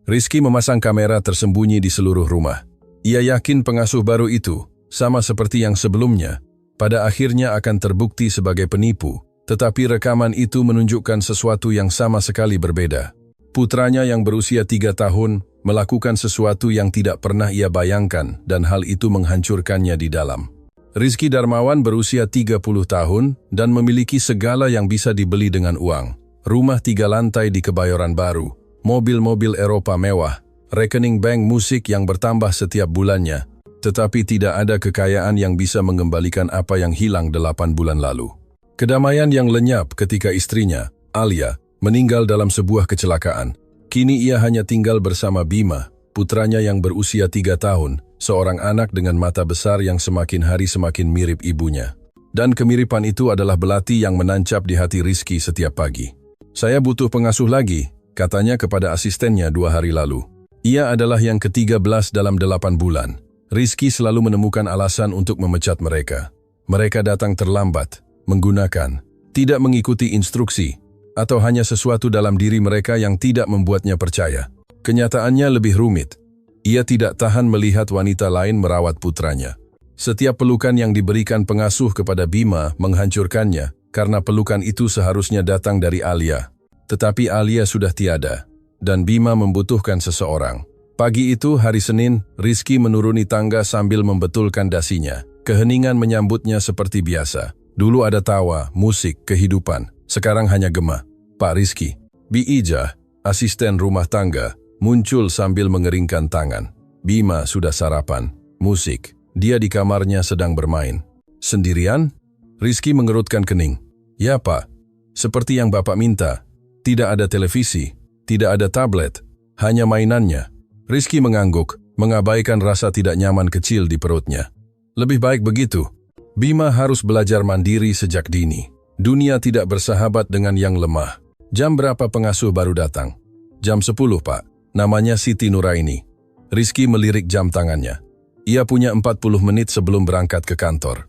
Rizky memasang kamera tersembunyi di seluruh rumah. Ia yakin pengasuh baru itu, sama seperti yang sebelumnya, pada akhirnya akan terbukti sebagai penipu, tetapi rekaman itu menunjukkan sesuatu yang sama sekali berbeda. Putranya yang berusia 3 tahun melakukan sesuatu yang tidak pernah ia bayangkan dan hal itu menghancurkannya di dalam. Rizky Darmawan berusia 30 tahun dan memiliki segala yang bisa dibeli dengan uang. Rumah 3 lantai di Kebayoran Baru, mobil-mobil Eropa mewah, rekening bank musik yang bertambah setiap bulannya, tetapi tidak ada kekayaan yang bisa mengembalikan apa yang hilang 8 bulan lalu. Kedamaian yang lenyap ketika istrinya, Alia, meninggal dalam sebuah kecelakaan. Kini ia hanya tinggal bersama Bima, putranya yang berusia 3 tahun, seorang anak dengan mata besar yang semakin hari semakin mirip ibunya. Dan kemiripan itu adalah belati yang menancap di hati Rizky setiap pagi. "Saya butuh pengasuh lagi," katanya kepada asistennya 2 hari lalu. Ia adalah yang ke-13 dalam 8 bulan. Rizky selalu menemukan alasan untuk memecat mereka. Mereka datang terlambat, menggunakan, tidak mengikuti instruksi, atau hanya sesuatu dalam diri mereka yang tidak membuatnya percaya. Kenyataannya lebih rumit. Ia tidak tahan melihat wanita lain merawat putranya. Setiap pelukan yang diberikan pengasuh kepada Bima menghancurkannya, karena pelukan itu seharusnya datang dari Alia. Tetapi Alia sudah tiada, dan Bima membutuhkan seseorang. Pagi itu, hari Senin, Rizky menuruni tangga sambil membetulkan dasinya. Keheningan menyambutnya seperti biasa. Dulu ada tawa, musik, kehidupan. Sekarang hanya gema. "Pak Rizky." Bi Ijah, asisten rumah tangga, muncul sambil mengeringkan tangan. Bima sudah sarapan. Musik. Dia di kamarnya sedang bermain. "Sendirian?" Rizky mengerutkan kening. "Ya Pak. Seperti yang Bapak minta. Tidak ada televisi, tidak ada tablet, hanya mainannya." Rizky mengangguk, mengabaikan rasa tidak nyaman kecil di perutnya. "Lebih baik begitu. Bima harus belajar mandiri sejak dini. Dunia tidak bersahabat dengan yang lemah." "Jam berapa pengasuh baru datang?" "Jam 10, Pak. Namanya Siti Nuraini." Rizky melirik jam tangannya. Ia punya 40 menit sebelum berangkat ke kantor.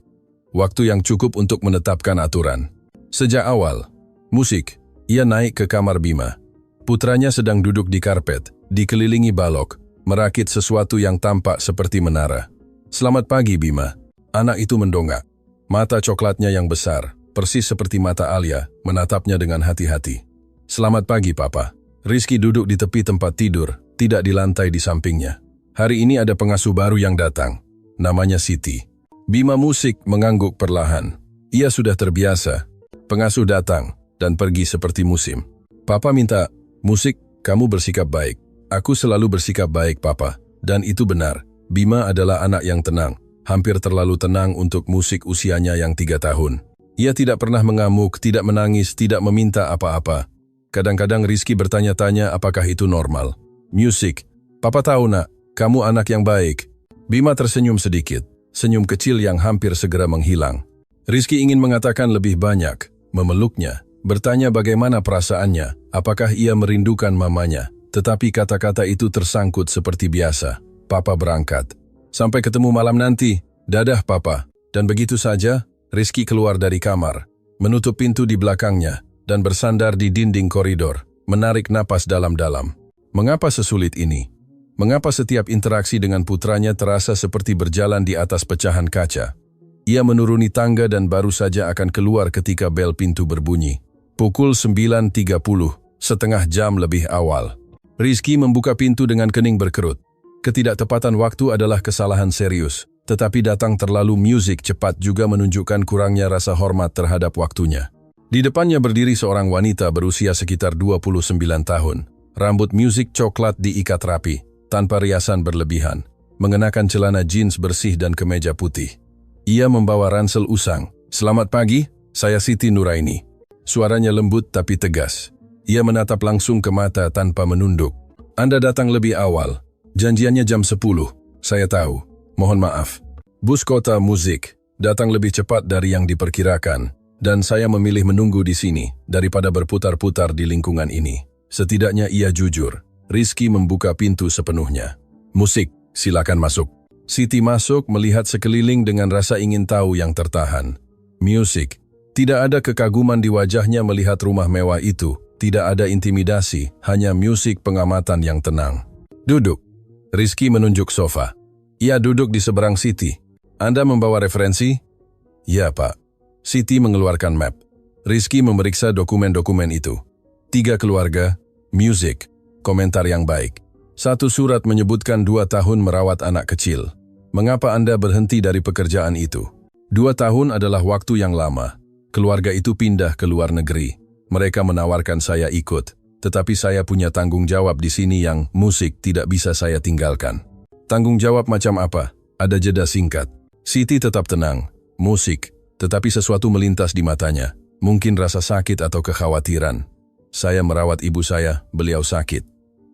Waktu yang cukup untuk menetapkan aturan. Sejak awal, musik, ia naik ke kamar Bima. Putranya sedang duduk di karpet, dikelilingi balok, merakit sesuatu yang tampak seperti menara. "Selamat pagi, Bima." Anak itu mendongak. Mata coklatnya yang besar, persis seperti mata Alia, menatapnya dengan hati-hati. "Selamat pagi, Papa." Rizky duduk di tepi tempat tidur, tidak di lantai di sampingnya. Hari ini ada pengasuh baru yang datang. Namanya Siti. Bima musik mengangguk perlahan. Ia sudah terbiasa. Pengasuh datang dan pergi seperti musim. "Papa minta, musik, kamu bersikap baik." "Aku selalu bersikap baik, Papa. Dan itu benar. Bima adalah anak yang tenang. Hampir terlalu tenang untuk musik usianya yang 3 tahun. Ia tidak pernah mengamuk, tidak menangis, tidak meminta apa-apa." Kadang-kadang Rizky bertanya-tanya apakah itu normal. "Musik. Papa tahu nak, kamu anak yang baik." Bima tersenyum sedikit, senyum kecil yang hampir segera menghilang. Rizky ingin mengatakan lebih banyak, memeluknya, bertanya bagaimana perasaannya, apakah ia merindukan mamanya. Tetapi kata-kata itu tersangkut seperti biasa. "Papa berangkat. Sampai ketemu malam nanti. Dadah, Papa." Dan begitu saja, Rizky keluar dari kamar, menutup pintu di belakangnya, dan bersandar di dinding koridor, menarik napas dalam-dalam. Mengapa sesulit ini? Mengapa setiap interaksi dengan putranya terasa seperti berjalan di atas pecahan kaca? Ia menuruni tangga dan baru saja akan keluar ketika bel pintu berbunyi. Pukul 9.30, setengah jam lebih awal. Rizky membuka pintu dengan kening berkerut. Ketidaktepatan waktu adalah kesalahan serius, tetapi datang terlalu musik cepat juga menunjukkan kurangnya rasa hormat terhadap waktunya. Di depannya berdiri seorang wanita berusia sekitar 29 tahun. Rambut musik coklat diikat rapi, tanpa riasan berlebihan, mengenakan celana jeans bersih dan kemeja putih. Ia membawa ransel usang. "Selamat pagi, saya Siti Nuraini." Suaranya lembut tapi tegas. Ia menatap langsung ke mata tanpa menunduk. "Anda datang lebih awal. Janjiannya jam 10. Saya tahu. Mohon maaf. Bus kota musik datang lebih cepat dari yang diperkirakan, dan saya memilih menunggu di sini daripada berputar-putar di lingkungan ini." Setidaknya ia jujur. Rizky membuka pintu sepenuhnya. "Musik, silakan masuk." Siti masuk melihat sekeliling dengan rasa ingin tahu yang tertahan. Musik. Tidak ada kekaguman di wajahnya melihat rumah mewah itu. Tidak ada intimidasi, hanya musik pengamatan yang tenang. Duduk. Rizky menunjuk sofa. Ia duduk di seberang Siti. Anda membawa referensi? Ya, Pak. Siti mengeluarkan map. Rizky memeriksa dokumen-dokumen itu. 3 keluarga, musik, komentar yang baik. 1 surat menyebutkan 2 tahun merawat anak kecil. Mengapa Anda berhenti dari pekerjaan itu? 2 tahun adalah waktu yang lama. Keluarga itu pindah ke luar negeri. Mereka menawarkan saya ikut. Tetapi saya punya tanggung jawab di sini yang musik tidak bisa saya tinggalkan. Tanggung jawab macam apa? Ada jeda singkat. Siti tetap tenang. Musik. Tetapi sesuatu melintas di matanya. Mungkin rasa sakit atau kekhawatiran. Saya merawat ibu saya, beliau sakit.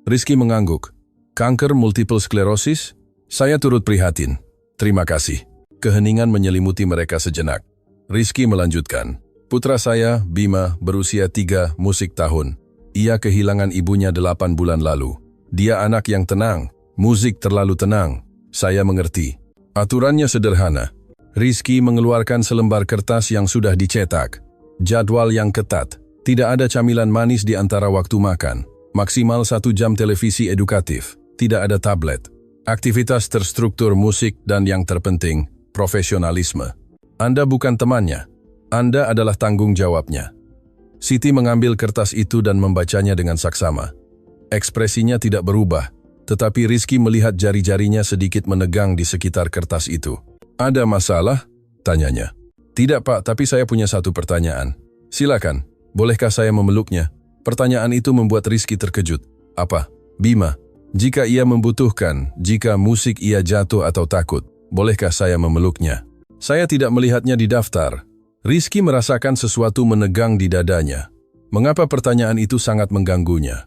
Rizky mengangguk. Kanker multiple sklerosis? Saya turut prihatin. Terima kasih. Keheningan menyelimuti mereka sejenak. Rizky melanjutkan. Putra saya, Bima, berusia 3 musik tahun. Ia kehilangan ibunya 8 bulan lalu. Dia anak yang tenang. Musik terlalu tenang. Saya mengerti. Aturannya sederhana. Rizky mengeluarkan selembar kertas yang sudah dicetak. Jadwal yang ketat. Tidak ada camilan manis di antara waktu makan. Maksimal 1 jam televisi edukatif. Tidak ada tablet. Aktivitas terstruktur musik dan yang terpenting, profesionalisme. Anda bukan temannya. Anda adalah tanggung jawabnya. Siti mengambil kertas itu dan membacanya dengan saksama. Ekspresinya tidak berubah, tetapi Rizky melihat jari-jarinya sedikit menegang di sekitar kertas itu. Ada masalah? Tanyanya. Tidak, Pak, tapi saya punya 1 pertanyaan. Silakan, bolehkah saya memeluknya? Pertanyaan itu membuat Rizky terkejut. Apa? Bima, jika ia membutuhkan, jika musik ia jatuh atau takut, bolehkah saya memeluknya? Saya tidak melihatnya di daftar. Rizky merasakan sesuatu menegang di dadanya. Mengapa pertanyaan itu sangat mengganggunya?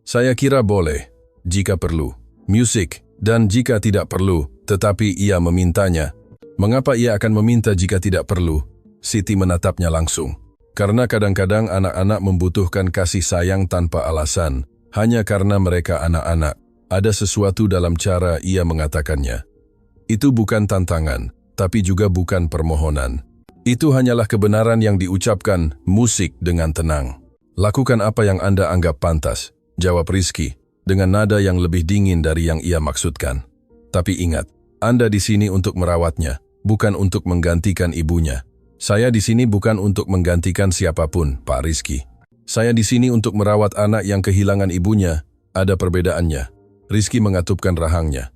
Saya kira boleh, jika perlu. Musik, dan jika tidak perlu, tetapi ia memintanya. Mengapa ia akan meminta jika tidak perlu? Siti menatapnya langsung. Karena kadang-kadang anak-anak membutuhkan kasih sayang tanpa alasan, hanya karena mereka anak-anak. Ada sesuatu dalam cara ia mengatakannya. Itu bukan tantangan, tapi juga bukan permohonan. Itu hanyalah kebenaran yang diucapkan musik dengan tenang. Lakukan apa yang Anda anggap pantas, jawab Rizky, dengan nada yang lebih dingin dari yang ia maksudkan. Tapi ingat, Anda di sini untuk merawatnya, bukan untuk menggantikan ibunya. Saya di sini bukan untuk menggantikan siapapun, Pak Rizky. Saya di sini untuk merawat anak yang kehilangan ibunya. Ada perbedaannya. Rizky mengatupkan rahangnya.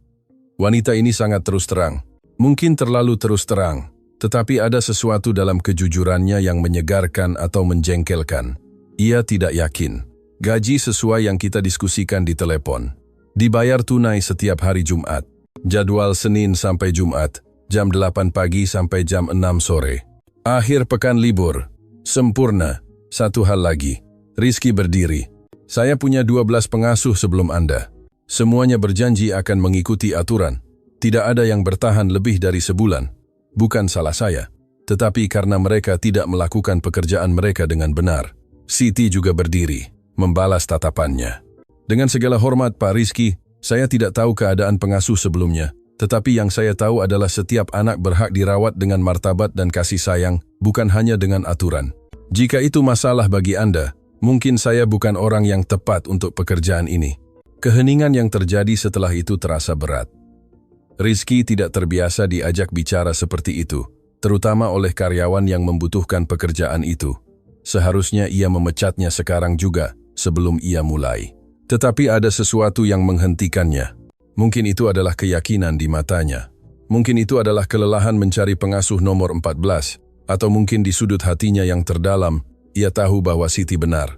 Wanita ini sangat terus terang. Mungkin terlalu terus terang. Tetapi ada sesuatu dalam kejujurannya yang menyegarkan atau menjengkelkan. Ia tidak yakin. Gaji sesuai yang kita diskusikan di telepon. Dibayar tunai setiap hari Jumat. Jadwal Senin sampai Jumat, jam 8 pagi sampai jam 6 sore. Akhir pekan libur. Sempurna. 1 hal lagi. Rizky berdiri. Saya punya 12 pengasuh sebelum Anda. Semuanya berjanji akan mengikuti aturan. Tidak ada yang bertahan lebih dari sebulan. Bukan salah saya, tetapi karena mereka tidak melakukan pekerjaan mereka dengan benar. Siti juga berdiri, membalas tatapannya. Dengan segala hormat Pak Rizky, saya tidak tahu keadaan pengasuh sebelumnya, tetapi yang saya tahu adalah setiap anak berhak dirawat dengan martabat dan kasih sayang, bukan hanya dengan aturan. Jika itu masalah bagi Anda, mungkin saya bukan orang yang tepat untuk pekerjaan ini. Keheningan yang terjadi setelah itu terasa berat. Rizky tidak terbiasa diajak bicara seperti itu, terutama oleh karyawan yang membutuhkan pekerjaan itu. Seharusnya ia memecatnya sekarang juga, sebelum ia mulai. Tetapi ada sesuatu yang menghentikannya. Mungkin itu adalah keyakinan di matanya. Mungkin itu adalah kelelahan mencari pengasuh nomor 14, atau mungkin di sudut hatinya yang terdalam, ia tahu bahwa Siti benar.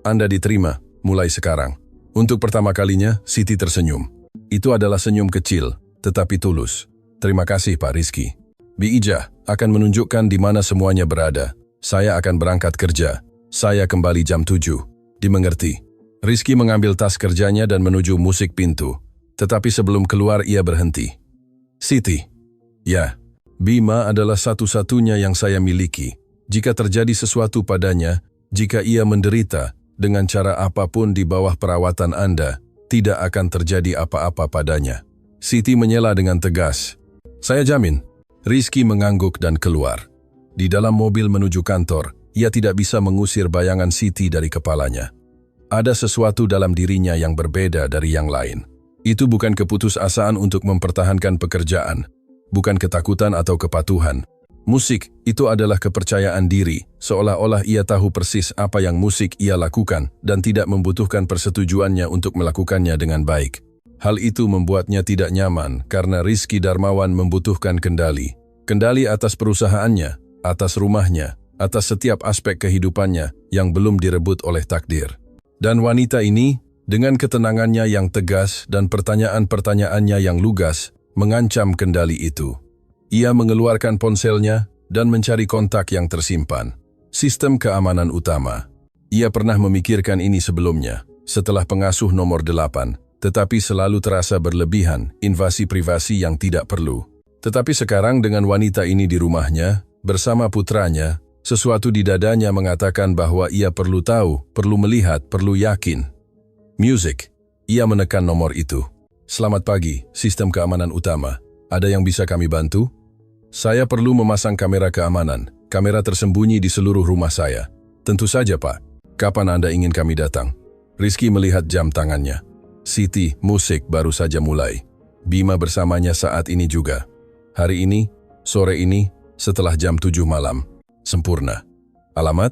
Anda diterima, mulai sekarang. Untuk pertama kalinya, Siti tersenyum. Itu adalah senyum kecil, tetapi tulus. Terima kasih Pak Rizky. Bi Ijah akan menunjukkan di mana semuanya berada. Saya akan berangkat kerja. Saya kembali jam 7. Dimengerti. Rizky mengambil tas kerjanya dan menuju musik pintu. Tetapi sebelum keluar ia berhenti. Siti. Ya, Bima adalah satu-satunya yang saya miliki. Jika terjadi sesuatu padanya, jika ia menderita, dengan cara apapun di bawah perawatan Anda, tidak akan terjadi apa-apa padanya. Siti menyela dengan tegas. Saya jamin. Rizky mengangguk dan keluar. Di dalam mobil menuju kantor, ia tidak bisa mengusir bayangan Siti dari kepalanya. Ada sesuatu dalam dirinya yang berbeda dari yang lain. Itu bukan keputusasaan untuk mempertahankan pekerjaan, bukan ketakutan atau kepatuhan. Musik itu adalah kepercayaan diri, seolah-olah ia tahu persis apa yang musik ia lakukan dan tidak membutuhkan persetujuannya untuk melakukannya dengan baik. Hal itu membuatnya tidak nyaman karena Rizky Darmawan membutuhkan kendali. Kendali atas perusahaannya, atas rumahnya, atas setiap aspek kehidupannya yang belum direbut oleh takdir. Dan wanita ini, dengan ketenangannya yang tegas dan pertanyaan-pertanyaannya yang lugas, mengancam kendali itu. Ia mengeluarkan ponselnya dan mencari kontak yang tersimpan. Sistem keamanan utama. Ia pernah memikirkan ini sebelumnya, setelah pengasuh nomor 8, tetapi selalu terasa berlebihan, invasi privasi yang tidak perlu. Tetapi sekarang dengan wanita ini di rumahnya, bersama putranya, sesuatu di dadanya mengatakan bahwa ia perlu tahu, perlu melihat, perlu yakin. Music. Ia menekan nomor itu. Selamat pagi, sistem keamanan utama. Ada yang bisa kami bantu? Saya perlu memasang kamera keamanan. Kamera tersembunyi di seluruh rumah saya. Tentu saja, Pak. Kapan Anda ingin kami datang? Rizky melihat jam tangannya. Siti, musik baru saja mulai. Bima bersamanya saat ini juga. Hari ini, sore ini, setelah jam 7 malam. Sempurna. Alamat?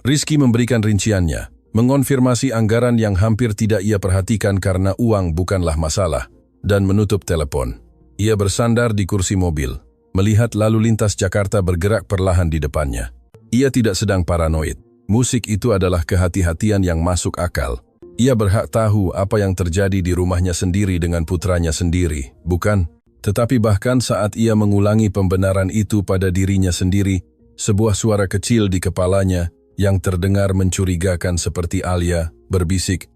Rizky memberikan rinciannya. Mengonfirmasi anggaran yang hampir tidak ia perhatikan karena uang bukanlah masalah, dan menutup telepon. Ia bersandar di kursi mobil, melihat lalu lintas Jakarta bergerak perlahan di depannya. Ia tidak sedang paranoid. Musik itu adalah kehati-hatian yang masuk akal. Ia berhak tahu apa yang terjadi di rumahnya sendiri dengan putranya sendiri, bukan? Tetapi bahkan saat ia mengulangi pembenaran itu pada dirinya sendiri, sebuah suara kecil di kepalanya yang terdengar mencurigakan seperti Alia, berbisik,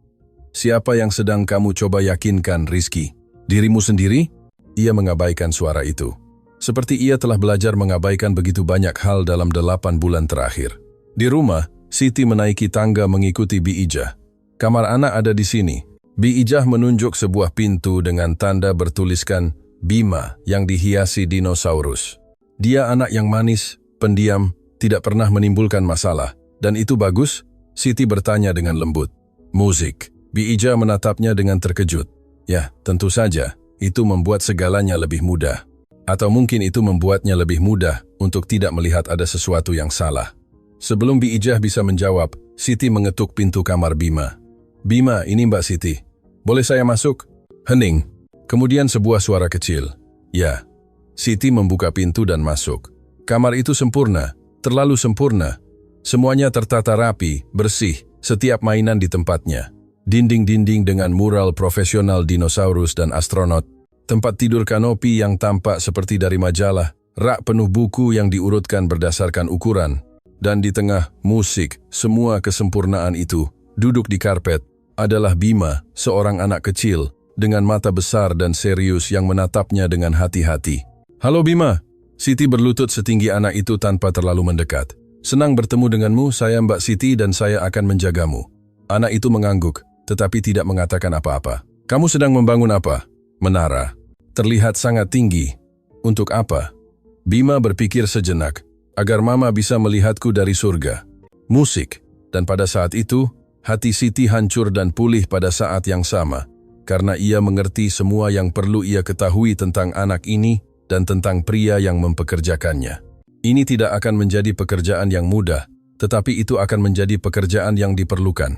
"Siapa yang sedang kamu coba yakinkan, Rizky? Dirimu sendiri?" Ia mengabaikan suara itu. Seperti ia telah belajar mengabaikan begitu banyak hal dalam 8 bulan terakhir. Di rumah, Siti menaiki tangga mengikuti Bi Ijah. "Kamar anak ada di sini." Bi Ijah menunjuk sebuah pintu dengan tanda bertuliskan Bima yang dihiasi dinosaurus. Dia anak yang manis, pendiam, tidak pernah menimbulkan masalah. Dan itu bagus? Siti bertanya dengan lembut. Musik. Bi Ijah menatapnya dengan terkejut. Ya, tentu saja, itu membuat segalanya lebih mudah. Atau mungkin itu membuatnya lebih mudah untuk tidak melihat ada sesuatu yang salah. Sebelum Bi Ijah bisa menjawab, Siti mengetuk pintu kamar Bima. "Bima, ini Mbak Siti. Boleh saya masuk?" Hening. Kemudian sebuah suara kecil. "Ya." Siti membuka pintu dan masuk. Kamar itu sempurna, terlalu sempurna. Semuanya tertata rapi, bersih, setiap mainan di tempatnya. Dinding-dinding dengan mural profesional dinosaurus dan astronot. Tempat tidur kanopi yang tampak seperti dari majalah. Rak penuh buku yang diurutkan berdasarkan ukuran. Dan di tengah musik, semua kesempurnaan itu, duduk di karpet, adalah Bima, seorang anak kecil, dengan mata besar dan serius yang menatapnya dengan hati-hati. "Halo Bima." Siti berlutut setinggi anak itu tanpa terlalu mendekat. "Senang bertemu denganmu, saya Mbak Siti dan saya akan menjagamu." Anak itu mengangguk, tetapi tidak mengatakan apa-apa. "Kamu sedang membangun apa?" "Menara. Terlihat sangat tinggi." "Untuk apa?" Bima berpikir sejenak, "Agar Mama bisa melihatku dari surga." Musik. Dan pada saat itu, hati Siti hancur dan pulih pada saat yang sama, karena ia mengerti semua yang perlu ia ketahui tentang anak ini dan tentang pria yang mempekerjakannya. Ini tidak akan menjadi pekerjaan yang mudah, tetapi itu akan menjadi pekerjaan yang diperlukan.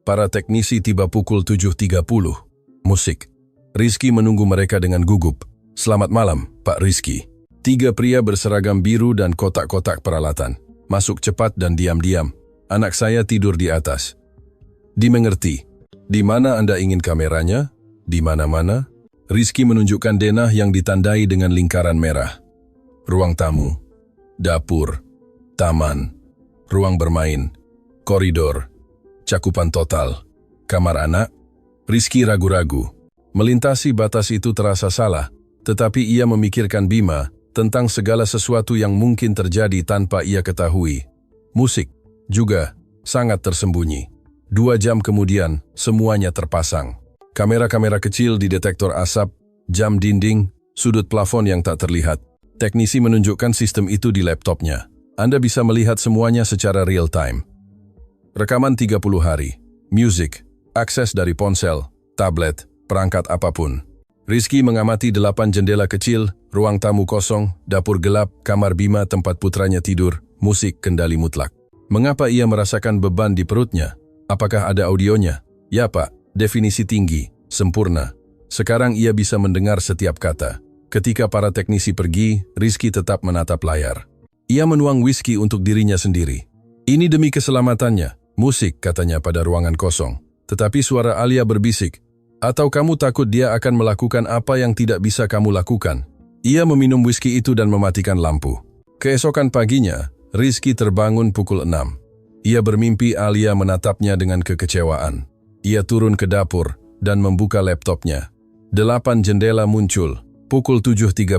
Para teknisi tiba pukul 7.30. Musik. Rizky menunggu mereka dengan gugup. "Selamat malam, Pak Rizky." 3 pria berseragam biru dan kotak-kotak peralatan. Masuk cepat dan diam-diam. "Anak saya tidur di atas." "Dimengerti. Di mana Anda ingin kameranya?" "Di mana-mana." Rizky menunjukkan denah yang ditandai dengan lingkaran merah. "Ruang tamu, dapur, taman, ruang bermain, koridor, cakupan total, kamar anak." Rizky ragu-ragu. Melintasi batas itu terasa salah, tetapi ia memikirkan Bima tentang segala sesuatu yang mungkin terjadi tanpa ia ketahui. Musik juga sangat tersembunyi. 2 jam kemudian, semuanya terpasang. Kamera-kamera kecil di detektor asap, jam dinding, sudut plafon yang tak terlihat. Teknisi menunjukkan sistem itu di laptopnya. Anda bisa melihat semuanya secara real time. Rekaman 30 hari. Music. Akses dari ponsel, tablet, perangkat apapun. Rizky mengamati 8 jendela kecil, ruang tamu kosong, dapur gelap, kamar Bima tempat putranya tidur, musik kendali mutlak. Mengapa ia merasakan beban di perutnya? Apakah ada audionya? Ya Pak, definisi tinggi, sempurna. Sekarang ia bisa mendengar setiap kata. Ketika para teknisi pergi, Rizky tetap menatap layar. Ia menuang whisky untuk dirinya sendiri. Ini demi keselamatannya, musik katanya pada ruangan kosong. Tetapi suara Alia berbisik, atau kamu takut dia akan melakukan apa yang tidak bisa kamu lakukan? Ia meminum whisky itu dan mematikan lampu. Keesokan paginya, Rizky terbangun pukul 6. Ia bermimpi Alia menatapnya dengan kekecewaan. Ia turun ke dapur dan membuka laptopnya. 8 jendela muncul. Pukul 7.30,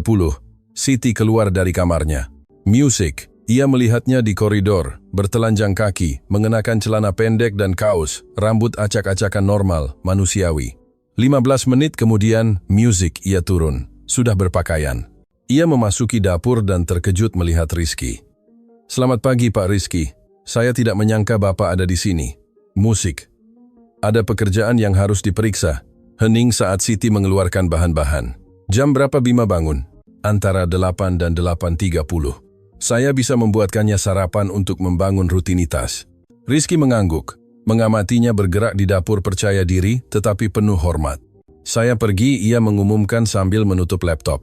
Siti keluar dari kamarnya. Music. Ia melihatnya di koridor, bertelanjang kaki, mengenakan celana pendek dan kaos, rambut acak-acakan normal, manusiawi. 15 menit kemudian, music ia turun, sudah berpakaian. Ia memasuki dapur dan terkejut melihat Rizky. Selamat pagi Pak Rizky, saya tidak menyangka Bapak ada di sini. Musik. Ada pekerjaan yang harus diperiksa. Hening saat Siti mengeluarkan bahan-bahan. Jam berapa Bima bangun? Antara 8 dan 8.30. Saya bisa membuatkannya sarapan untuk membangun rutinitas. Rizky mengangguk, mengamatinya bergerak di dapur percaya diri tetapi penuh hormat. Saya pergi, ia mengumumkan sambil menutup laptop.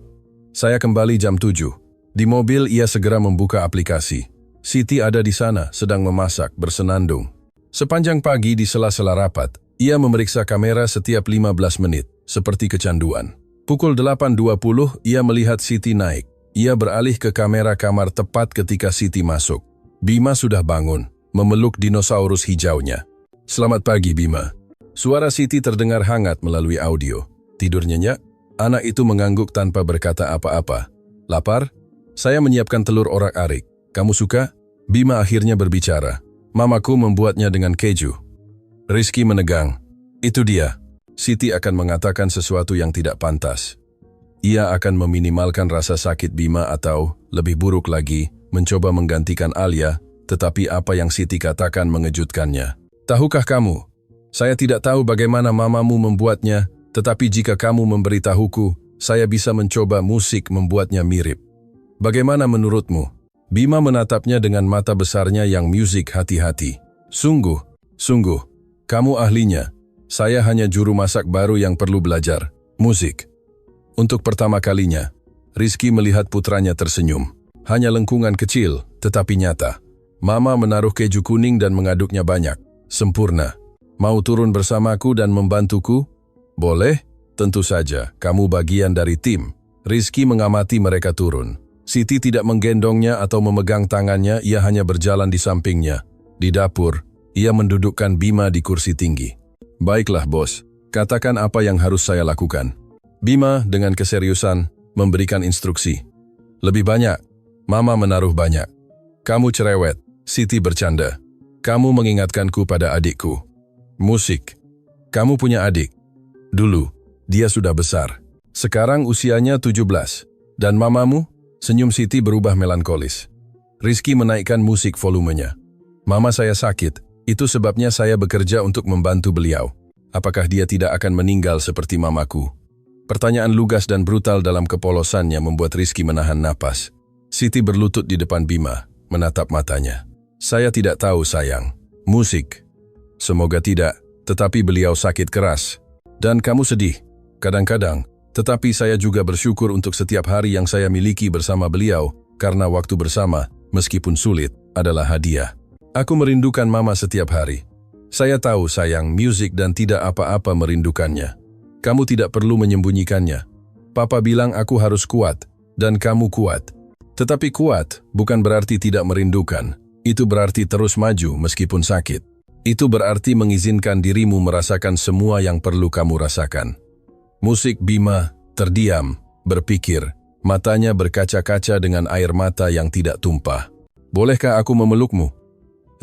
Saya kembali jam 7. Di mobil ia segera membuka aplikasi. Siti ada di sana, sedang memasak, bersenandung. Sepanjang pagi di sela-sela rapat, ia memeriksa kamera setiap 15 menit, seperti kecanduan. Pukul 8.20 ia melihat Siti naik. Ia beralih ke kamera kamar tepat ketika Siti masuk. Bima sudah bangun, memeluk dinosaurus hijaunya. Selamat pagi Bima. Suara Siti terdengar hangat melalui audio. Tidur nyenyak? Anak itu mengangguk tanpa berkata apa-apa. Lapar? Saya menyiapkan telur orak-arik. Kamu suka? Bima akhirnya berbicara. Mamaku membuatnya dengan keju. Rizky menegang. Itu dia. Siti akan mengatakan sesuatu yang tidak pantas. Ia akan meminimalkan rasa sakit Bima atau, lebih buruk lagi, mencoba menggantikan Alia, tetapi apa yang Siti katakan mengejutkannya. Tahukah kamu? Saya tidak tahu bagaimana mamamu membuatnya, tetapi jika kamu memberitahuku, saya bisa mencoba musik membuatnya mirip. Bagaimana menurutmu? Bima menatapnya dengan mata besarnya yang musik hati-hati. Sungguh, kamu ahlinya. Saya hanya juru masak baru yang perlu belajar, musik. Untuk pertama kalinya, Rizky melihat putranya tersenyum. Hanya lengkungan kecil, tetapi nyata. Mama menaruh keju kuning dan mengaduknya banyak. Sempurna. Mau turun bersamaku dan membantuku? Boleh? Tentu saja, kamu bagian dari tim. Rizky mengamati mereka turun. Siti tidak menggendongnya atau memegang tangannya, ia hanya berjalan di sampingnya. Di dapur, ia mendudukkan Bima di kursi tinggi. Baiklah bos, katakan apa yang harus saya lakukan. Bima dengan keseriusan memberikan instruksi. Lebih banyak, Mama menaruh banyak. Kamu cerewet, Siti bercanda. Kamu mengingatkanku pada adikku. Musik. Kamu punya adik. Dulu, dia sudah besar. Sekarang usianya 17. Dan mamamu? Senyum Siti berubah melankolis. Rizky menaikkan musik volumenya. Mama saya sakit, itu sebabnya saya bekerja untuk membantu beliau. Apakah dia tidak akan meninggal seperti mamaku? Pertanyaan lugas dan brutal dalam kepolosannya membuat Rizky menahan napas. Siti berlutut di depan Bima, menatap matanya. Saya tidak tahu sayang. Musik. Semoga tidak, tetapi beliau sakit keras. Dan kamu sedih. Kadang-kadang, tetapi saya juga bersyukur untuk setiap hari yang saya miliki bersama beliau, karena waktu bersama, meskipun sulit, adalah hadiah. Aku merindukan mama setiap hari. Saya tahu sayang, musik dan tidak apa-apa merindukannya. Kamu tidak perlu menyembunyikannya. Papa bilang aku harus kuat, dan kamu kuat. Tetapi kuat bukan berarti tidak merindukan. Itu berarti terus maju meskipun sakit. Itu berarti mengizinkan dirimu merasakan semua yang perlu kamu rasakan. Musik Bima terdiam, berpikir. Matanya berkaca-kaca dengan air mata yang tidak tumpah. Bolehkah aku memelukmu?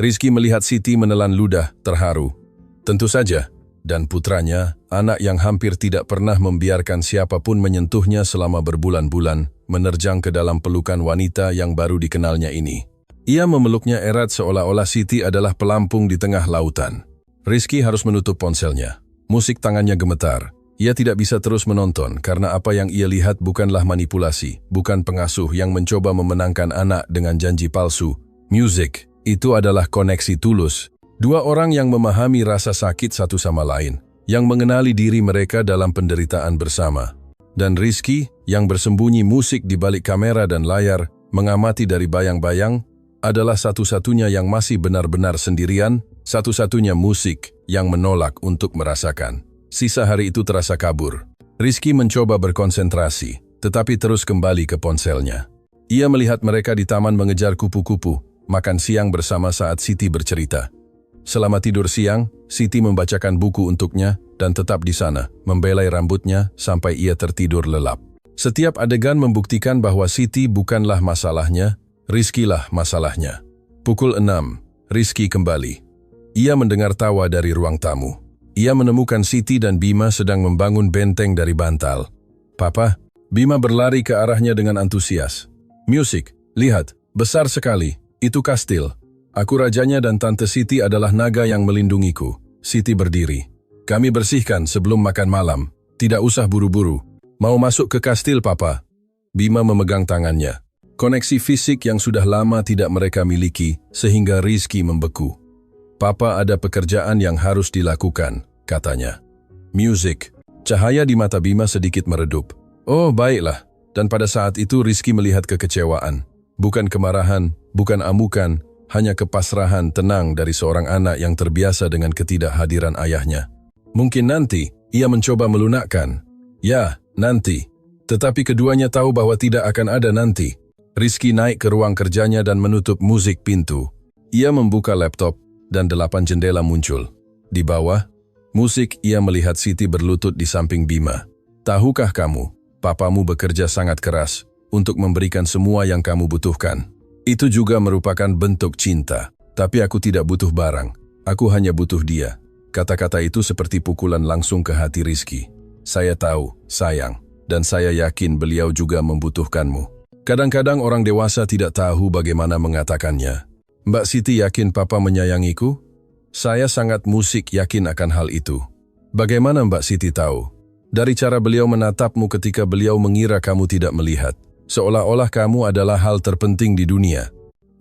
Rizky melihat Siti menelan ludah, terharu. Tentu saja. Dan putranya, anak yang hampir tidak pernah membiarkan siapapun menyentuhnya selama berbulan-bulan, menerjang ke dalam pelukan wanita yang baru dikenalnya ini. Ia memeluknya erat seolah-olah Siti adalah pelampung di tengah lautan. Rizky harus menutup ponselnya. Musik tangannya gemetar. Ia tidak bisa terus menonton karena apa yang ia lihat bukanlah manipulasi, bukan pengasuh yang mencoba memenangkan anak dengan janji palsu. Music, itu adalah koneksi tulus. Dua orang yang memahami rasa sakit satu sama lain, yang mengenali diri mereka dalam penderitaan bersama. Dan Rizky, yang bersembunyi musik di balik kamera dan layar, mengamati dari bayang-bayang, adalah satu-satunya yang masih benar-benar sendirian, satu-satunya musik yang menolak untuk merasakan. Sisa hari itu terasa kabur. Rizky mencoba berkonsentrasi, tetapi terus kembali ke ponselnya. Ia melihat mereka di taman mengejar kupu-kupu, makan siang bersama saat Siti bercerita. Selama tidur siang, Siti membacakan buku untuknya dan tetap di sana, membelai rambutnya sampai ia tertidur lelap. Setiap adegan membuktikan bahwa Siti bukanlah masalahnya, Rizky lah masalahnya. Pukul 6, Rizky kembali. Ia mendengar tawa dari ruang tamu. Ia menemukan Siti dan Bima sedang membangun benteng dari bantal. "Papa," Bima berlari ke arahnya dengan antusias. "Musik, lihat, besar sekali, itu kastil. Aku rajanya dan Tante Siti adalah naga yang melindungiku." Siti berdiri. "Kami bersihkan sebelum makan malam. Tidak usah buru-buru. Mau masuk ke kastil, Papa?" Bima memegang tangannya. Koneksi fisik yang sudah lama tidak mereka miliki, sehingga Rizky membeku. "Papa ada pekerjaan yang harus dilakukan," katanya. "Music." Cahaya di mata Bima sedikit meredup. "Oh, baiklah." Dan pada saat itu Rizky melihat kekecewaan. Bukan kemarahan, bukan amukan, hanya kepasrahan tenang dari seorang anak yang terbiasa dengan ketidakhadiran ayahnya. Mungkin nanti, ia mencoba melunakkan. Ya, nanti. Tetapi keduanya tahu bahwa tidak akan ada nanti. Rizky naik ke ruang kerjanya dan menutup musik pintu. Ia membuka laptop, dan 8 jendela muncul. Di bawah, musik, ia melihat Siti berlutut di samping Bima. "Tahukah kamu, papamu bekerja sangat keras untuk memberikan semua yang kamu butuhkan. Itu juga merupakan bentuk cinta. Tapi aku tidak butuh barang. Aku hanya butuh dia." Kata-kata itu seperti pukulan langsung ke hati Rizky. "Saya tahu, sayang, dan saya yakin beliau juga membutuhkanmu." Kadang-kadang orang dewasa tidak tahu bagaimana mengatakannya. "Mbak Siti yakin papa menyayangiku?" "Saya sangat musik yakin akan hal itu." "Bagaimana Mbak Siti tahu?" "Dari cara beliau menatapmu ketika beliau mengira kamu tidak melihat. Seolah-olah kamu adalah hal terpenting di dunia."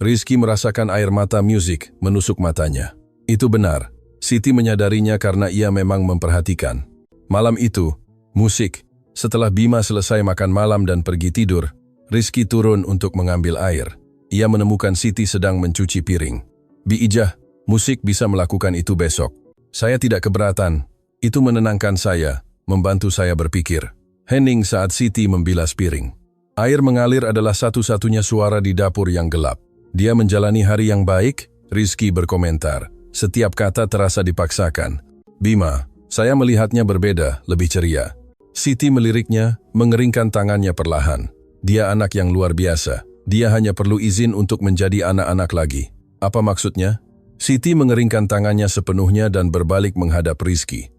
Rizky merasakan air mata musik menusuk matanya. Itu benar. Siti menyadarinya karena ia memang memperhatikan. Malam itu, musik. Setelah Bima selesai makan malam dan pergi tidur, Rizky turun untuk mengambil air. Ia menemukan Siti sedang mencuci piring. "Bi Ijah, musik bisa melakukan itu besok." "Saya tidak keberatan. Itu menenangkan saya, membantu saya berpikir." Hening saat Siti membilas piring. Air mengalir adalah satu-satunya suara di dapur yang gelap. "Dia menjalani hari yang baik," Rizky berkomentar. Setiap kata terasa dipaksakan. "Bima, saya melihatnya berbeda, lebih ceria." Siti meliriknya, mengeringkan tangannya perlahan. "Dia anak yang luar biasa. Dia hanya perlu izin untuk menjadi anak-anak lagi." "Apa maksudnya?" Siti mengeringkan tangannya sepenuhnya dan berbalik menghadap Rizky.